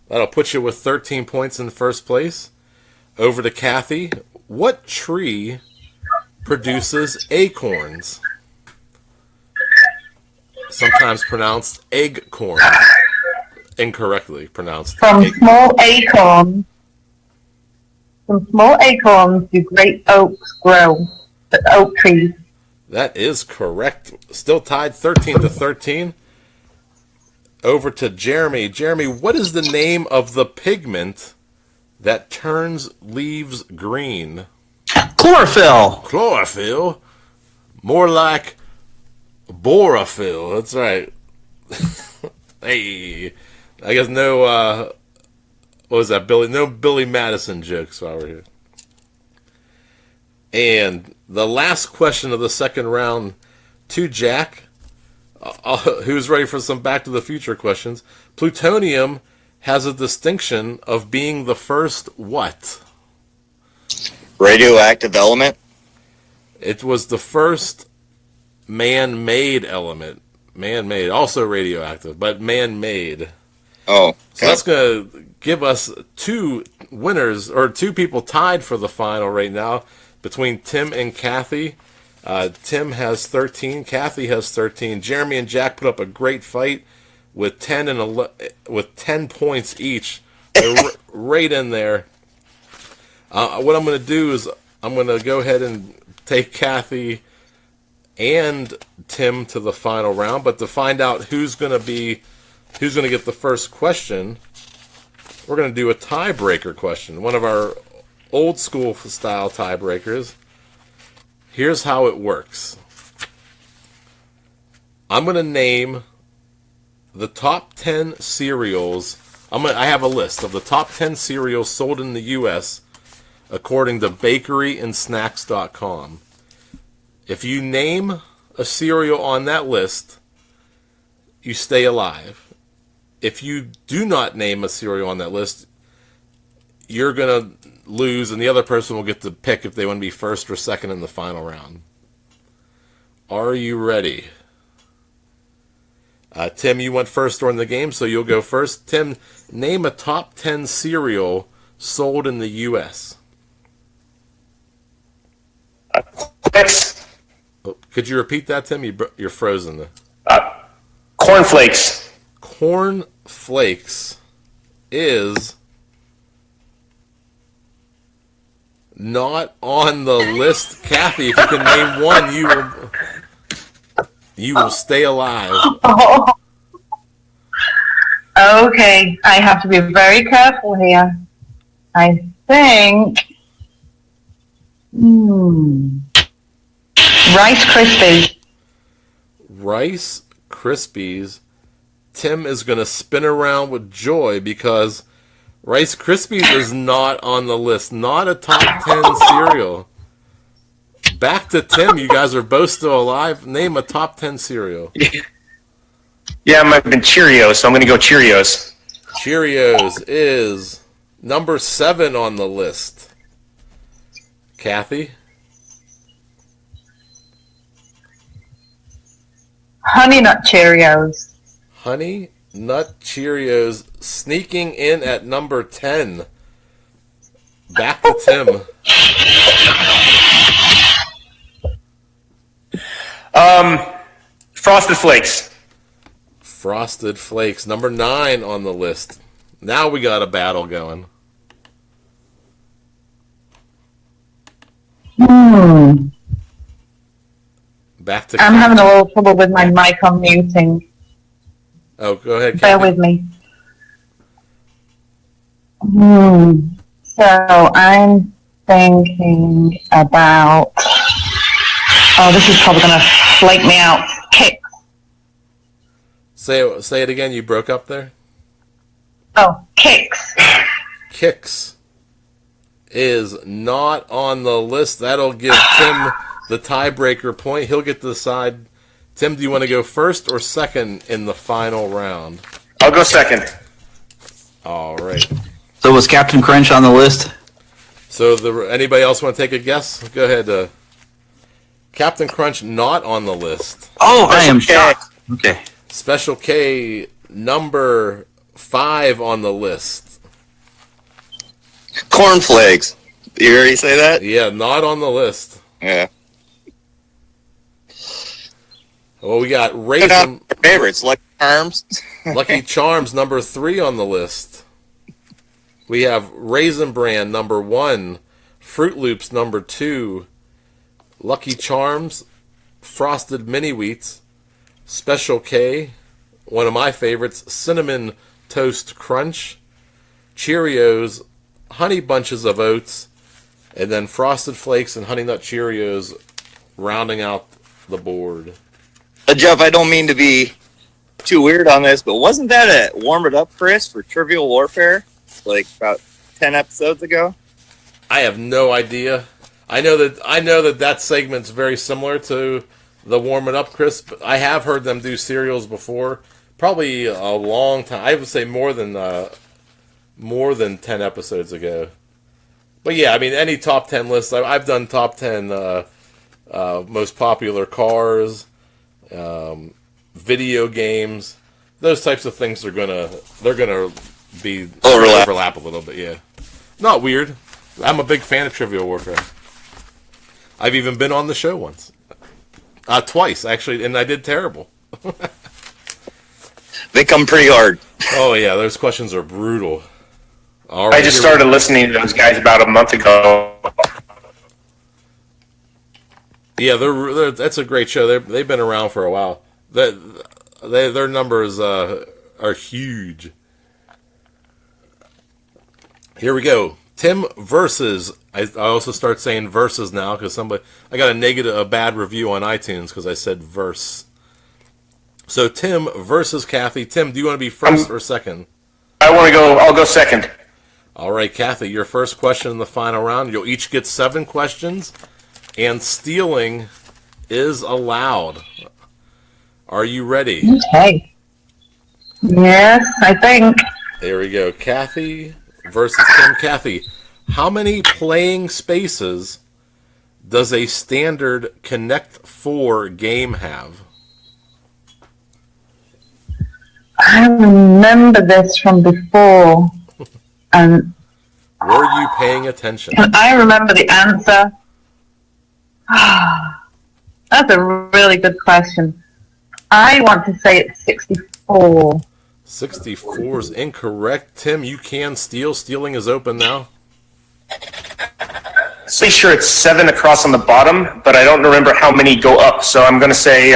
That'll put you with 13 points in first place. Over to Kathy. What tree produces acorns? Sometimes pronounced eggcorn. Incorrectly pronounced. From small acorns do great oaks grow. The oak trees. That is correct. Still tied 13-13. Over to Jeremy. Jeremy, what is the name of the pigment that turns leaves green? Chlorophyll. Chlorophyll? More like borophyll. That's right. Hey. I guess no, what was that, Billy? No Billy Madison jokes while we're here. And the last question of the second round to Jack, who's ready for some Back to the Future questions. Plutonium has a distinction of being the first what? Radioactive element. It was the first man-made element. Man-made, also radioactive, but man-made. Oh, okay. So that's going to give us two winners, or two people tied for the final right now, between Tim and Kathy. Tim has 13, Kathy has 13. Jeremy and Jack put up a great fight with 10 points each. They're right in there. What I'm going to do is I'm going to go ahead and take Kathy and Tim to the final round, but to find out who's going to get the first question, we're going to do a tiebreaker question, one of our old school style tiebreakers. Here's how it works. I'm going to name the top 10 cereals. I have a list of the top 10 cereals sold in the U.S. according to bakeryandsnacks.com. If you name a cereal on that list, you stay alive. If you do not name a cereal on that list, you're going to lose, and the other person will get to pick if they want to be first or second in the final round. Are you ready? Tim, you went first during the game, so you'll go first. Tim, name a top 10 cereal sold in the U.S. Could you repeat that, Tim? You're frozen. Cornflakes. Cornflakes is not on the list. Kathy, if you can name one, you will stay alive. Oh. Okay, I have to be very careful here. I think Rice Krispies. Rice Krispies. Tim is going to spin around with joy because Rice Krispies is not on the list. Not a top 10 cereal. Back to Tim. You guys are both still alive. Name a top 10 cereal. Yeah, it might have been Cheerios, so I'm going to go Cheerios. Cheerios is number 7 on the list. Kathy? Honey Nut Cheerios. Honey Nut Cheerios sneaking in at number 10. Back to Tim. Frosted Flakes. Frosted Flakes, number 9 on the list. Now we got a battle going. Back to I'm having a little trouble with my mic unmuting. Oh, go ahead, Bear Kathy. with me. So I'm thinking about. Oh, this is probably going to flake me out. Kicks. Say it again. You broke up there. Oh, Kicks. Kicks is not on the list. That'll give Tim the tiebreaker point. He'll get to decide. Tim, do you want to go first or second in the final round? I'll go second. All right. So was Captain Crunch on the list? So, anybody else want to take a guess? Go ahead. Captain Crunch not on the list. Oh, I am shocked. Okay. Special K number 5 on the list. Cornflakes. You already say that? Yeah, not on the list. Yeah. Well, we got Raisin. Favorites, Lucky Charms. Lucky Charms number 3 on the list. We have Raisin Bran number 1, Fruit Loops number 2, Lucky Charms, Frosted Mini Wheats, Special K, one of my favorites, Cinnamon Toast Crunch, Cheerios, Honey Bunches of Oats, and then Frosted Flakes and Honey Nut Cheerios rounding out the board. Jeff, I don't mean to be too weird on this, but wasn't that a Warm It Up, Chris, for Trivial Warfare? Like about 10 episodes ago? I have no idea. I know that segment's very similar to the Warm It Up, Chris, but I have heard them do cereals before. Probably a long time. I would say more than 10 episodes ago. But yeah, I mean, any top 10 list. I've done top 10 most popular cars, video games. Those types of things they're gonna be overlap a little bit. Yeah, not weird. I'm a big fan of Trivial Warfare. I've even been on the show once, twice actually, and I did terrible. They come pretty hard. Oh yeah, those questions are brutal. All right, I just started listening to those guys about a month ago. Yeah, that's a great show. They've been around for a while. Their numbers are huge. Here we go. Tim versus. I also start saying versus now because I got a bad review on iTunes because I said verse. So Tim versus Kathy. Tim, do you want to be first or second? I'll go second. All right, Kathy, your first question in the final round. You'll each get 7 questions, and stealing is allowed. Are you ready? Okay. Yes, I think. There we go. Kathy versus Tim. Kathy, how many playing spaces does a standard Connect 4 game have? I remember this from before, and were you paying attention? I remember the answer. That's a really good question. I want to say it's 64. 64 is incorrect. Tim, you can steal. Stealing is open now. Pretty sure it's 7 across on the bottom, but I don't remember how many go up. So I'm going to say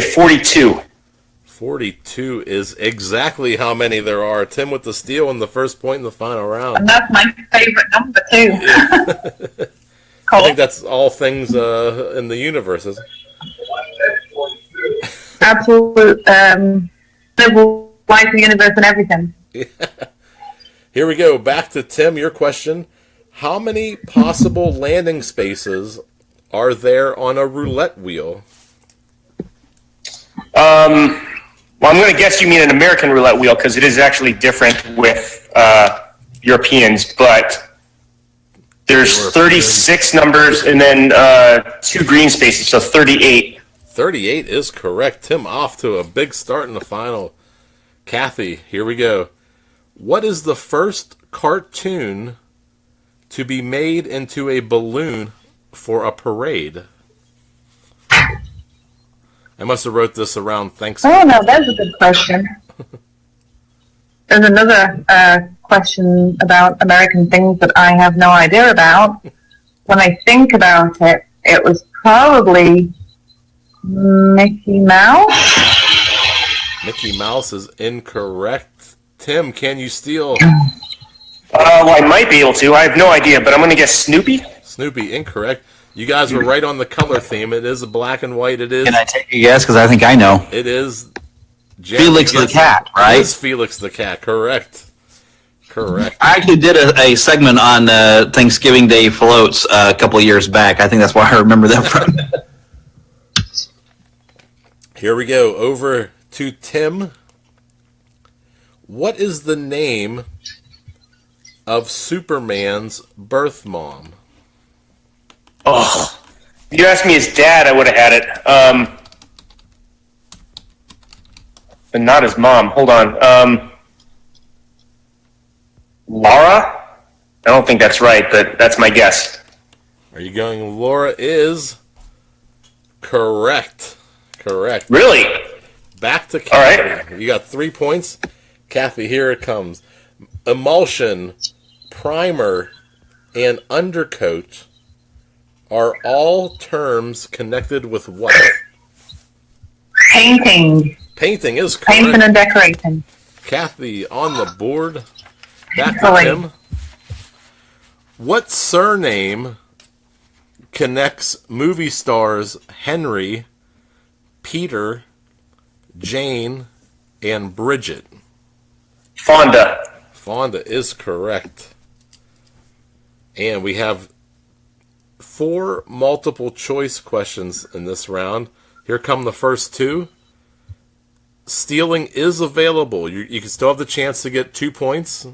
42. 42 is exactly how many there are. Tim with the steal and the first point in the final round. And that's my favorite number, too. Yeah. Cool. I think that's all things in the universe. Absolute civil life, the universe, and everything. Yeah. Here we go. Back to Tim, your question. How many possible landing spaces are there on a roulette wheel? Well, I'm going to guess you mean an American roulette wheel because it is actually different with Europeans, but there's 36 numbers and then 2 green spaces, so 38. 38 is correct. Tim off to a big start in the final. Kathy, here we go. What is the first cartoon to be made into a balloon for a parade? I must have wrote this around Thanksgiving. Oh, no, that's a good question. There's another question about American things that I have no idea about. When I think about it, it was probably Mickey Mouse? Mickey Mouse is incorrect. Tim, can you steal? Well, I might be able to. I have no idea, but I'm going to guess Snoopy. Snoopy, incorrect. You guys were right on the color theme. It is a black and white. It is. Can I take a guess? Because I think I know. It is. Felix the Cat, right? It is Felix the Cat. Correct. Correct. I actually did a segment on Thanksgiving Day floats a couple of years back. I think that's why I remember that from. Here we go. Over to Tim. What is the name of Superman's birth mom? Oh, if you asked me his dad, I would have had it. But not his mom. Hold on. Laura? I don't think that's right, but that's my guess. Are you going? Laura is correct. Correct. Really? Back to Kathy. All right. You got 3 points. Kathy, here it comes. Emulsion, primer, and undercoat are all terms connected with what? Painting. Painting is correct. Painting and decorating. Kathy on the board. Back to Sorry. Tim. What surname connects movie stars Henry, Peter, Jane, and Bridget? Fonda. Fonda is correct. And we have 4 multiple choice questions in this round. Here come the first 2. Stealing is available. You can still have the chance to get 2 points.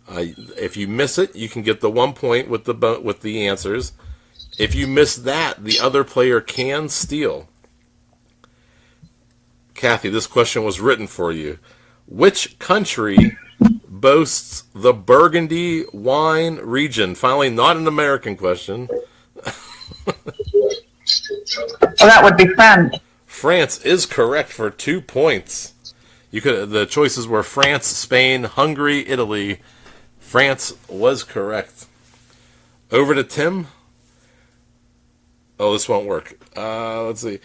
If you miss it, you can get the 1 point with the answers. If you miss that, the other player can steal. Kathy, this question was written for you. Which country boasts the Burgundy wine region? Finally, not an American question. Well, that would be France. France is correct for 2 points. The choices were France, Spain, Hungary, Italy. France was correct. Over to Tim. Oh, this won't work. Let's see.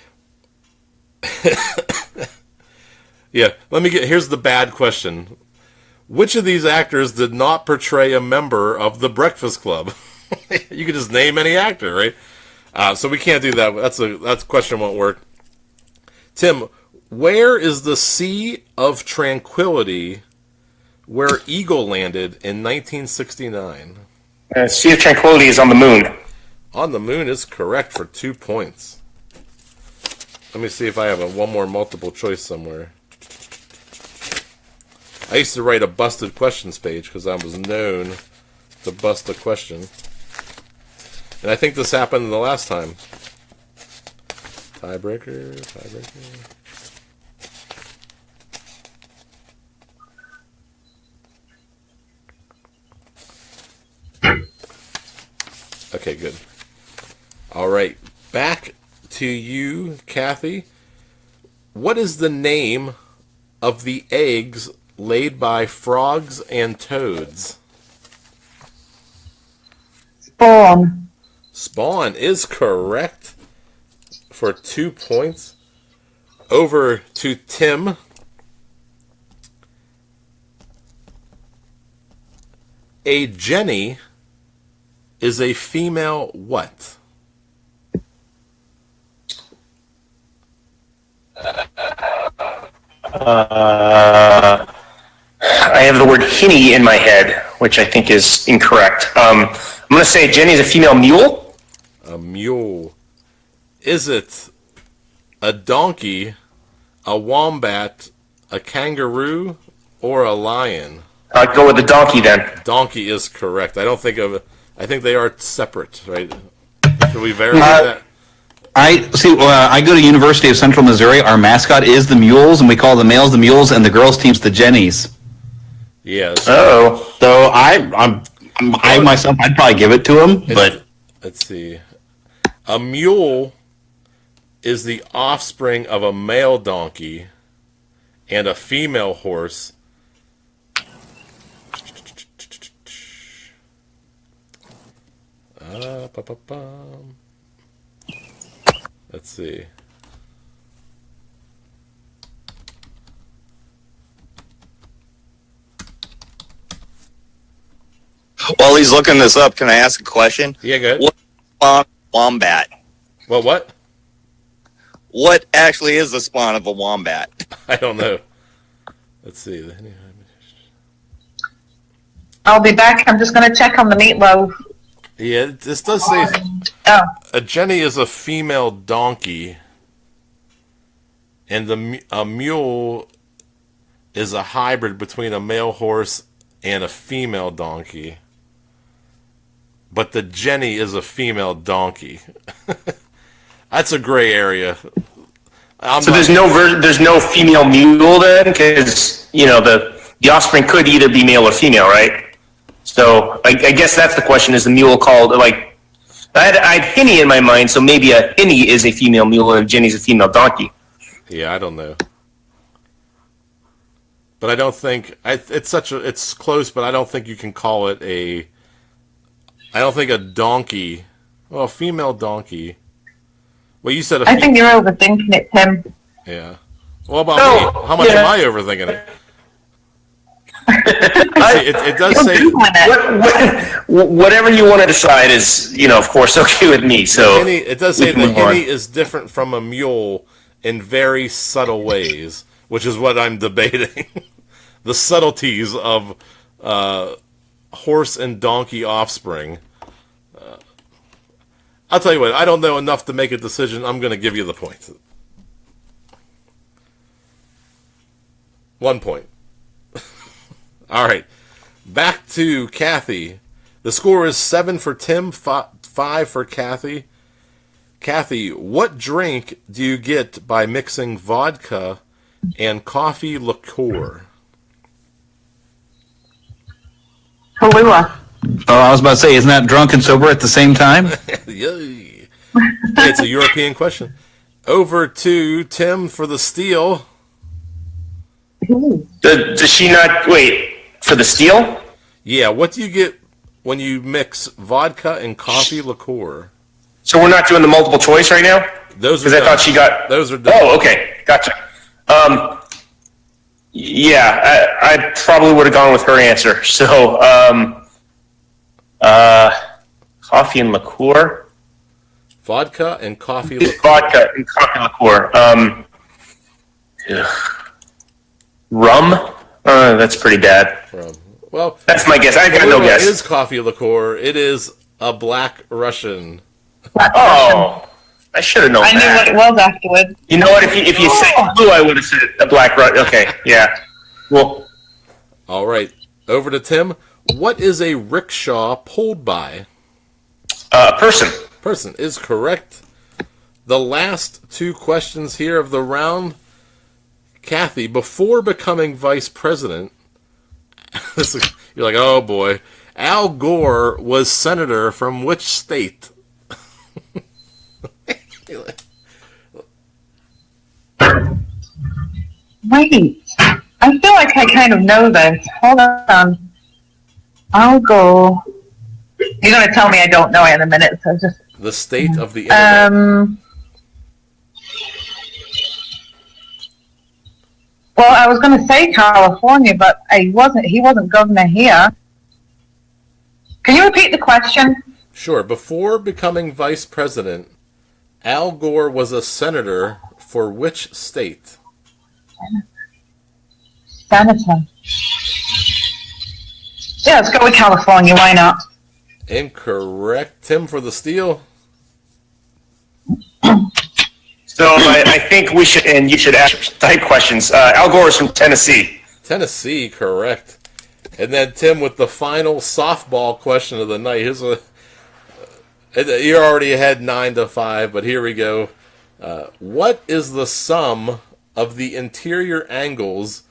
Yeah, here's the bad question. Which of these actors did not portray a member of the Breakfast Club? You could just name any actor, right? So we can't do that. That question won't work. Tim, where is the Sea of Tranquility where Eagle landed in 1969? Sea of Tranquility is on the moon. On the moon is correct for 2 points. Let me see if I have one more multiple choice somewhere. I used to write a busted questions page because I was known to bust a question. And I think this happened the last time. Tiebreaker. Okay, good. All right, back to you, Kathy. What is the name of the eggs laid by frogs and toads? Spawn. Spawn is correct for 2 points. Over to Tim. A Jenny is a female what? I have the word hinny in my head, which I think is incorrect. I'm going to say Jenny is a female mule. A mule. Is it a donkey, a wombat, a kangaroo, or a lion? I'd go with the donkey then. Donkey is correct. I think they are separate, right? Should we verify that? I see. I go to University of Central Missouri. Our mascot is the Mules, and we call the males the Mules, and the girls' teams the Jennies. Yes. Oh. So I myself, I'd probably give it to him. But let's see. A mule is the offspring of a male donkey and a female horse. Let's see. While he's looking this up, can I ask a question? Yeah, good. What spawn wombat? What? What actually is the spawn of a wombat? I don't know. Let's see. I'll be back. I'm just going to check on the meatloaf. Yeah, this does say a Jenny is a female donkey, and a mule is a hybrid between a male horse and a female donkey. But the Jenny is a female donkey. That's a gray area. There's no female mule then, because the offspring could either be male or female, right? So I guess that's the question: is the mule called like? I had Hinny in my mind, so maybe a Hinny is a female mule and a Jenny's a female donkey. Yeah, I don't know, but I don't think it's close. But I don't think you can call it a. I don't think a donkey. Well, female donkey. Well, you said I think you're overthinking it, Tim. Yeah. Well, about me? How much am I overthinking it? It does say whatever you want to decide is, of course, okay with me. So it does say the Hinny is different from a mule in very subtle ways, which is what I'm debating. The subtleties of horse and donkey offspring. I'll tell you what, I don't know enough to make a decision. I'm going to give you the point. 1 point. All right. Back to Kathy. The score is 7 for Tim, 5 for Kathy. Kathy, what drink do you get by mixing vodka and coffee liqueur? Kahlua. Oh, I was about to say, isn't that drunk and sober at the same time? Yay. It's a European question. Over to Tim for the steal. Does she not wait for the steal? Yeah, what do you get when you mix vodka and coffee liqueur? So we're not doing the multiple choice right now? Those are because I thought she got those are done. Oh, okay, gotcha. Yeah, I probably would have gone with her answer. So, coffee and liqueur. Vodka and coffee liqueur. Vodka and coffee liqueur. Rum? That's pretty bad. Rum. Well, that's my guess. I got no guess. It is coffee liqueur. It is a Black Russian. Oh, I should have known that. I knew what it was afterwards. You know what? If you said blue, I would have said a Black Russian. Okay, yeah. Well, all right. Over to Tim. What is a rickshaw pulled by? A person. Person is correct. The last two questions here of the round. Kathy, before becoming vice president, you're like, oh boy, Al Gore was senator from which state? Wait, I feel like I kind of know this. Hold on. I'll go. You're going to tell me I don't know it in a minute, so just... The state of the internet. Well, I was going to say California, but he wasn't governor here. Can you repeat the question? Sure. Before becoming vice president, Al Gore was a senator for which state? Senator. Yeah, let's go with California. Why not? Incorrect. Tim for the steal. So I think we should, and you should ask type questions. Al Gore is from Tennessee. Tennessee, correct. And then Tim with the final softball question of the night. You're already ahead 9-5, but here we go. What is the sum of the interior angles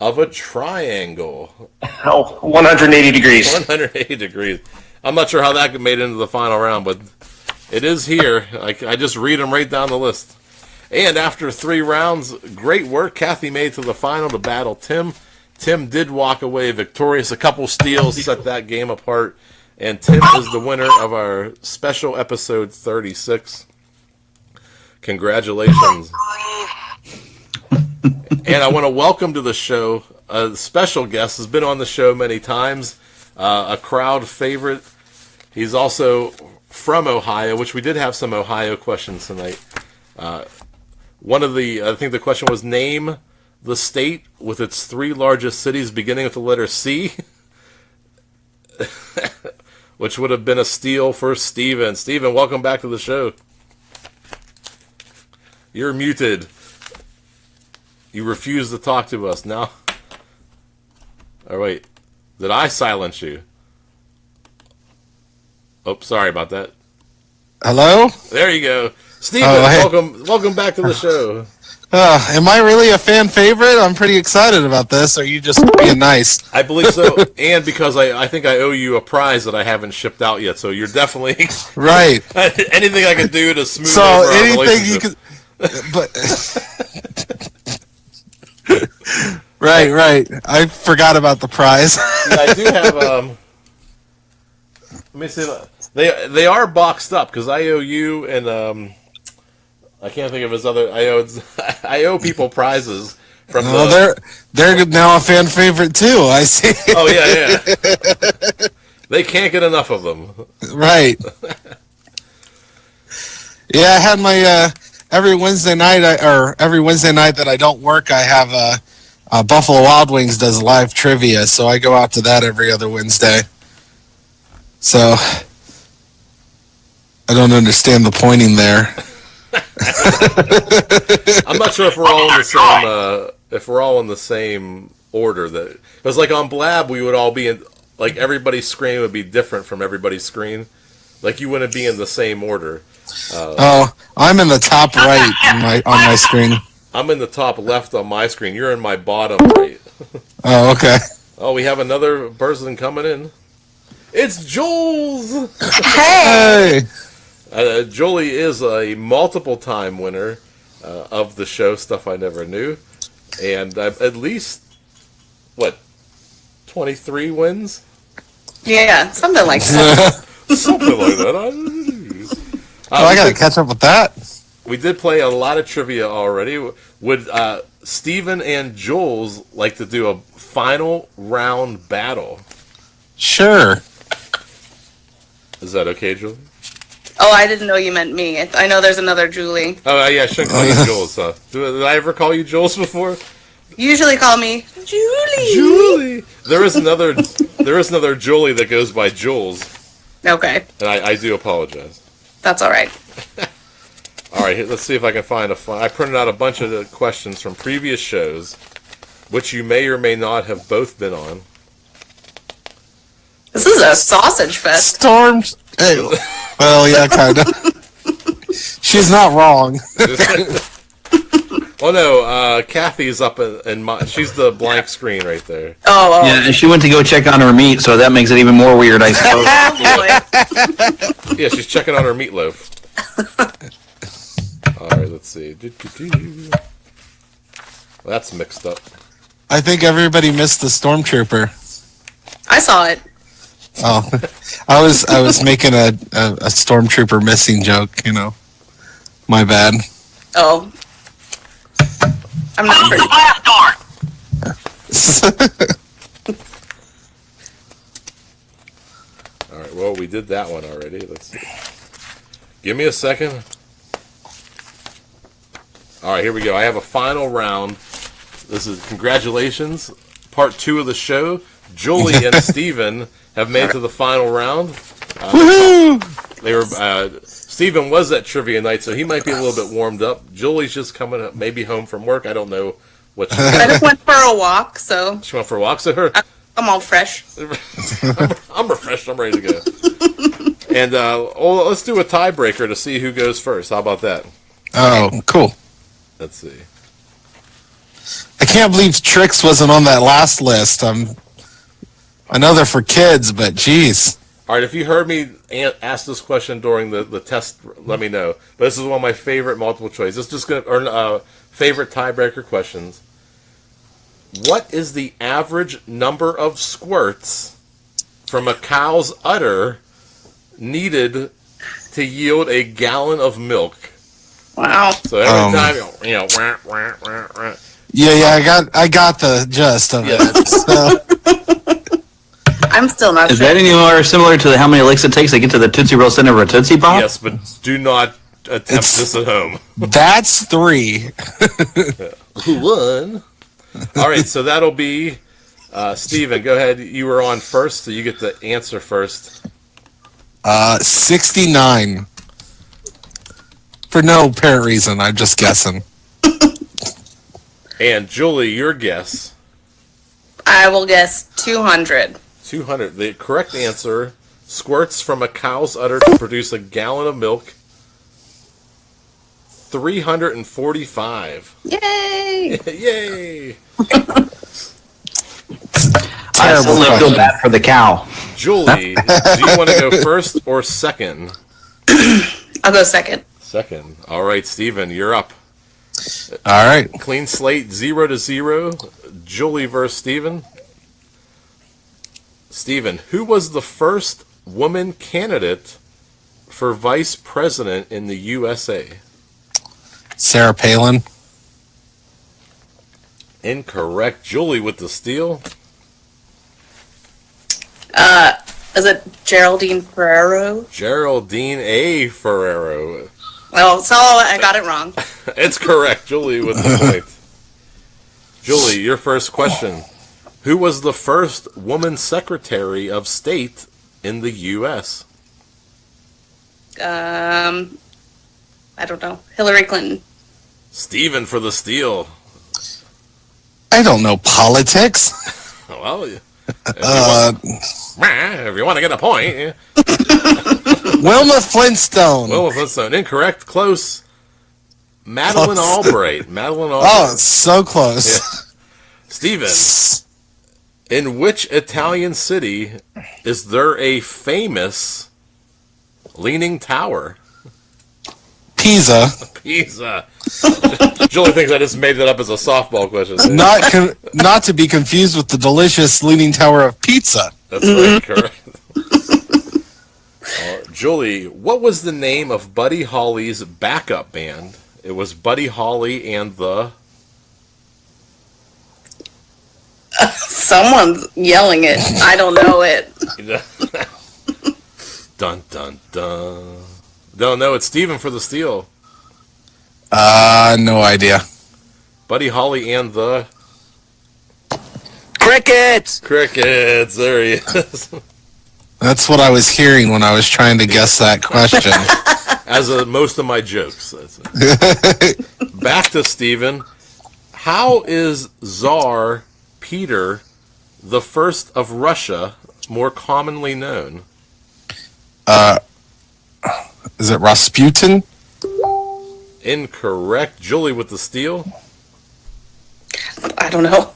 of a triangle? Oh, 180 degrees. 180 degrees. I'm not sure how that made it into the final round, but it is here. I just read them right down the list. And after 3 rounds, great work. Kathy made it to the final to battle Tim. Tim did walk away victorious. A couple steals set that game apart. And Tim is the winner of our special episode 36. Congratulations. And I want to welcome to the show a special guest. Has been on the show many times. A crowd favorite. He's also from Ohio, which we did have some Ohio questions tonight. I think the question was, name the state with its 3 largest cities beginning with the letter C, which would have been a steal for Steven. Steven, welcome back to the show. You're muted. You refuse to talk to us now. Oh, wait. Did I silence you? Oh, sorry about that. Hello? There you go. Steven, hey. welcome back to the show. Am I really a fan favorite? I'm pretty excited about this. Or are you just being nice? I believe so, and because I think I owe you a prize that I haven't shipped out yet, so you're definitely Right. anything I can do to smooth So over our anything you relationship. could... Right. I forgot about the prize. Yeah, I do have let me see. They are boxed up because I owe you and I can't think of his other. I owe people prizes from they're now a fan favorite too. I see. Oh yeah. They can't get enough of them. Right. Yeah, I had my every Wednesday night that I don't work, I have Buffalo Wild Wings does live trivia, so I go out to that every other Wednesday. So I don't understand the pointing there. I'm not sure if we're all in the same order. That because like on Blab, we would all be in like everybody's screen would be different from everybody's screen. Like you wouldn't be in the same order. I'm in the top right on my screen. I'm in the top left on my screen. You're in my bottom right. Oh, okay. Oh, we have another person coming in. It's Jules. Hey. Julie is a multiple-time winner of the show Stuff I Never Knew, and at least 23 wins. Yeah, something like that. Something like that. I gotta catch up with that. We did play a lot of trivia already. Would Steven and Jules like to do a final round battle? Sure. Is that okay, Julie? Oh, I didn't know you meant me. I know there's another Julie. Oh, yeah, I shouldn't call you Jules. Did I ever call you Jules before? You usually call me Julie. Julie. There is another Julie that goes by Jules. Okay. And I do apologize. That's all right. All right, let's see if I can find I printed out a bunch of the questions from previous shows, which you may or may not have both been on. This is a sausage fest. Storms. Hey. Well, yeah, kind of. She's not wrong. Oh no, Kathy's up in my. She's the blank screen right there. Oh. Yeah, and she went to go check on her meat, so that makes it even more weird, I suppose. Oh, boy. Yeah, she's checking on her meatloaf. All right, let's see. Well, that's mixed up. I think everybody missed the stormtrooper. I saw it. Oh, I was making a stormtrooper missing joke. My bad. Oh. I'm not pretty. All right, well, we did that one already. Let's see. Give me a second. All right, here we go. I have a final round. This is congratulations, part 2 of the show. Julie and Steven have made it to the final round. Woohoo! They were Steven was at trivia night, so he might be a little bit warmed up. Julie's just coming up, maybe home from work. I don't know what she's I just went for a walk, so She went for a walk, so I'm all fresh. I'm refreshed. I'm ready to go. And let's do a tiebreaker to see who goes first. How about that? Oh, cool. Let's see. I can't believe Tricks wasn't on that last list. I know they're for kids, but geez. All right, if you heard me ask this question during the test, let me know. But this is one of my favorite multiple choice. It's just going to favorite tiebreaker questions. What is the average number of squirts from a cow's udder needed to yield a gallon of milk? Wow. So every time, wah, wah, wah, wah. Yeah, I got the gist of it. So. I'm still not Is sure. that any more similar to how many licks it takes to get to the Tootsie Roll center of a Tootsie Pop? Yes, but do not attempt this at home. That's 3. Who won? All right, so that'll be Steven, go ahead. You were on first, so you get to answer first. 69. For no apparent reason, I'm just guessing. And Julie, your guess. I will guess 200. 200. The correct answer: squirts from a cow's udder to produce a gallon of milk. 345. Yay! Yay! I only feel question. bad for the cow. Julie, do you want to go first or second? I'll go second. Second. All right, Steven, you're up. All right. Clean slate, 0-0. Julie versus Steven. Steven, who was the first woman candidate for vice president in the USA? Sarah Palin. Incorrect. Julie with the steal. Is it Geraldine Ferrero? Geraldine A. Ferrero. Well, so I got it wrong. It's correct. Julie with the point. Julie, your first question. Who was the first woman secretary of state in the U.S.? I don't know. Hillary Clinton. Steven for the steal. I don't know politics. Well, if you want to get a point. Wilma Flintstone. Wilma Flintstone. Incorrect. Close. Madeleine Close. Albright. Madeleine Albright. Oh, it's so close. Yeah. Steven, in which Italian city is there a famous leaning tower? Pisa. Pisa. Julie thinks I just made that up as a softball question. Not to be confused with the delicious Leaning Tower of Pizza. That's right, correct. Julie, what was the name of Buddy Holly's backup band? It was Buddy Holly and the... Someone's yelling it. I don't know it. Dun, dun, dun. Don't know. It's Steven for the steal. No idea. Buddy Holly and the... Crickets! Crickets. There he is. That's what I was hearing when I was trying to guess that question. As most of my jokes. Back to Steven. How is Tsar Peter the First of Russia more commonly known? Is it Rasputin? Incorrect. Julie with the steal. I don't know.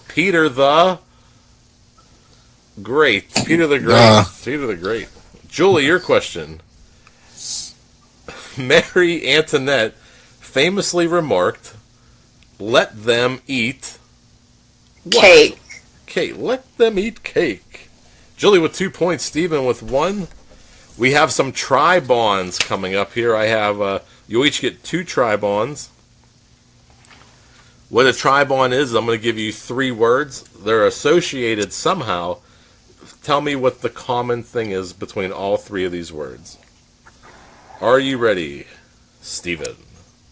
Peter the Great. Peter the Great. Peter the Great. Julie, your question. Mary Antoinette famously remarked, "Let them eat what?" Cake. Cake. Let them eat cake. Julie with 2 points. Steven with 1. We have some tri-bonds coming up here. I have, you'll each get 2 tri-bonds. What a tri-bond is, I'm going to give you 3 words. They're associated somehow. Tell me what the common thing is between all 3 of these words. Are you ready, Steven?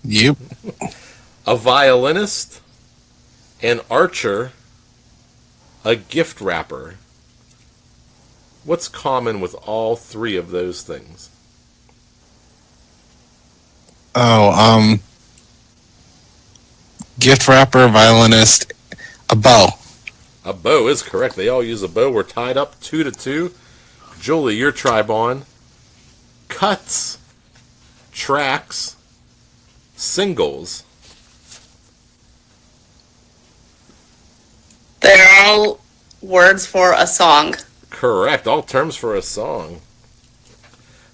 Yep. A violinist, an archer, a gift wrapper. What's common with all 3 of those things? Gift wrapper, violinist, a bow. A bow is correct. They all use a bow. We're tied up 2-2. Julie, your tri-bond. Cuts, tracks, singles. They're all words for a song. Correct. All terms for a song.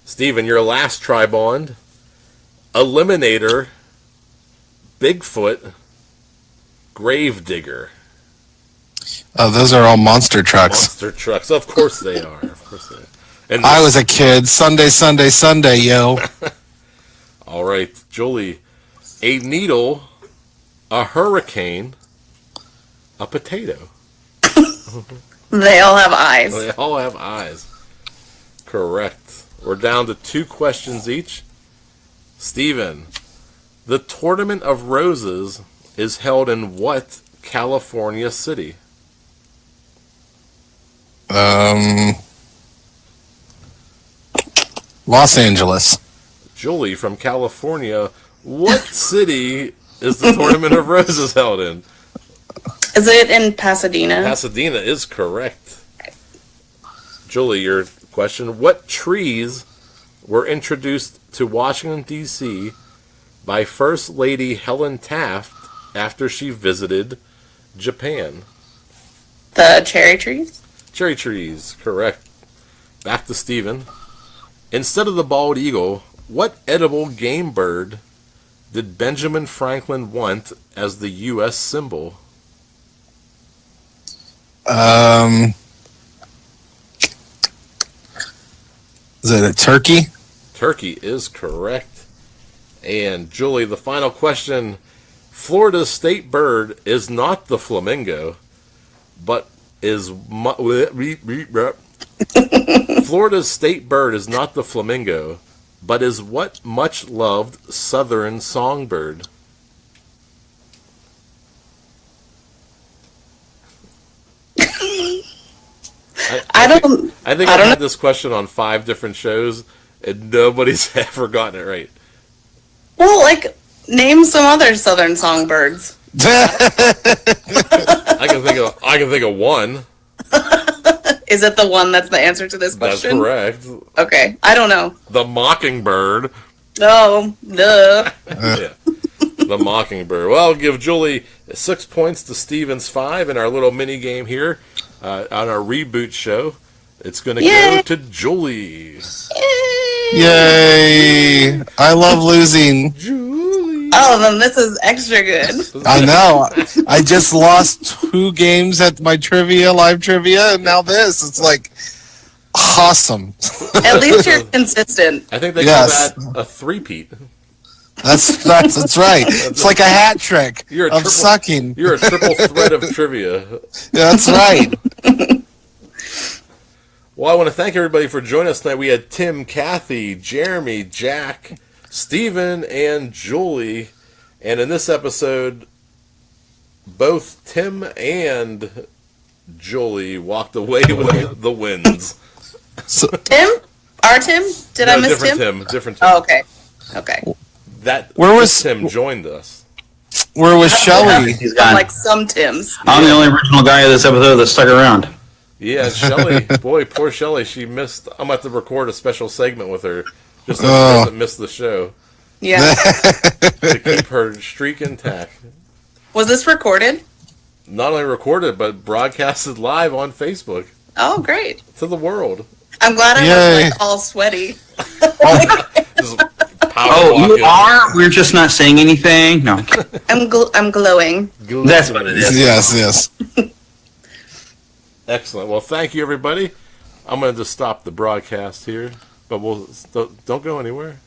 Steven, your last tri-bond. Eliminator, Bigfoot, Gravedigger. Oh, those are all monster trucks. Monster trucks. Of course they are. Of course they are. And I was a kid. Sunday, Sunday, Sunday, yo. All right, Julie. A needle, a hurricane, a potato. They all have eyes. They all have eyes. Correct. We're down to 2 questions each. Steven, the Tournament of Roses is held in what California city? Los Angeles. Julie from California, what city is the Tournament of Roses held in? Is it in Pasadena? Pasadena is correct. Julie, your question. What trees were introduced to Washington, D.C. by First Lady Helen Taft after she visited Japan? The cherry trees? Cherry trees, correct. Back to Steven. Instead of the bald eagle, what edible game bird did Benjamin Franklin want as the U.S. symbol? Is it a turkey? Turkey is correct. And Julie, the final question. Florida's state bird is not the flamingo, but is Florida's state bird is not the flamingo, but is what much loved southern songbird? I think I've had this question on 5 different shows, and nobody's ever gotten it right. Well, like, name some other southern songbirds. I can think of one. Is it the one that's the answer to this question? That's correct. Okay, I don't know. The mockingbird. Oh, duh. Yeah. The mockingbird. Well, I'll give Julie 6 points to Steven's 5 in our little mini game here on our reboot show. It's going to go to Julie. Yay! I love losing. Julie. Oh, then this is extra good. I know. I just lost 2 games at my live trivia, and now this. It's like awesome. At least you're consistent. I think they call that a three-peat. That's right. It's like a hat trick of sucking. You're a triple threat of trivia. That's right. Well, I want to thank everybody for joining us tonight. We had Tim, Kathy, Jeremy, Jack, Steven, and Julie. And in this episode, both Tim and Julie walked away with the wins. Tim? Our Tim? Did I miss Tim? Different Tim. Oh, okay. Okay. Where was Tim joined us? Where was Shelley? He's gone. Like some Tims. I'm the only original guy of this episode that stuck around. Yeah, Shelley. Boy, poor Shelley. She missed. I'm going to have to record a special segment with her just so she doesn't miss the show. Yeah. To keep her streak intact. Was this recorded? Not only recorded, but broadcasted live on Facebook. Oh, great. To the world. I'm glad I was like all sweaty. You are? We're just not saying anything? No. I'm glowing. That's what it is. Yes. Excellent. Well, thank you, everybody. I'm going to just stop the broadcast here, but don't go anywhere.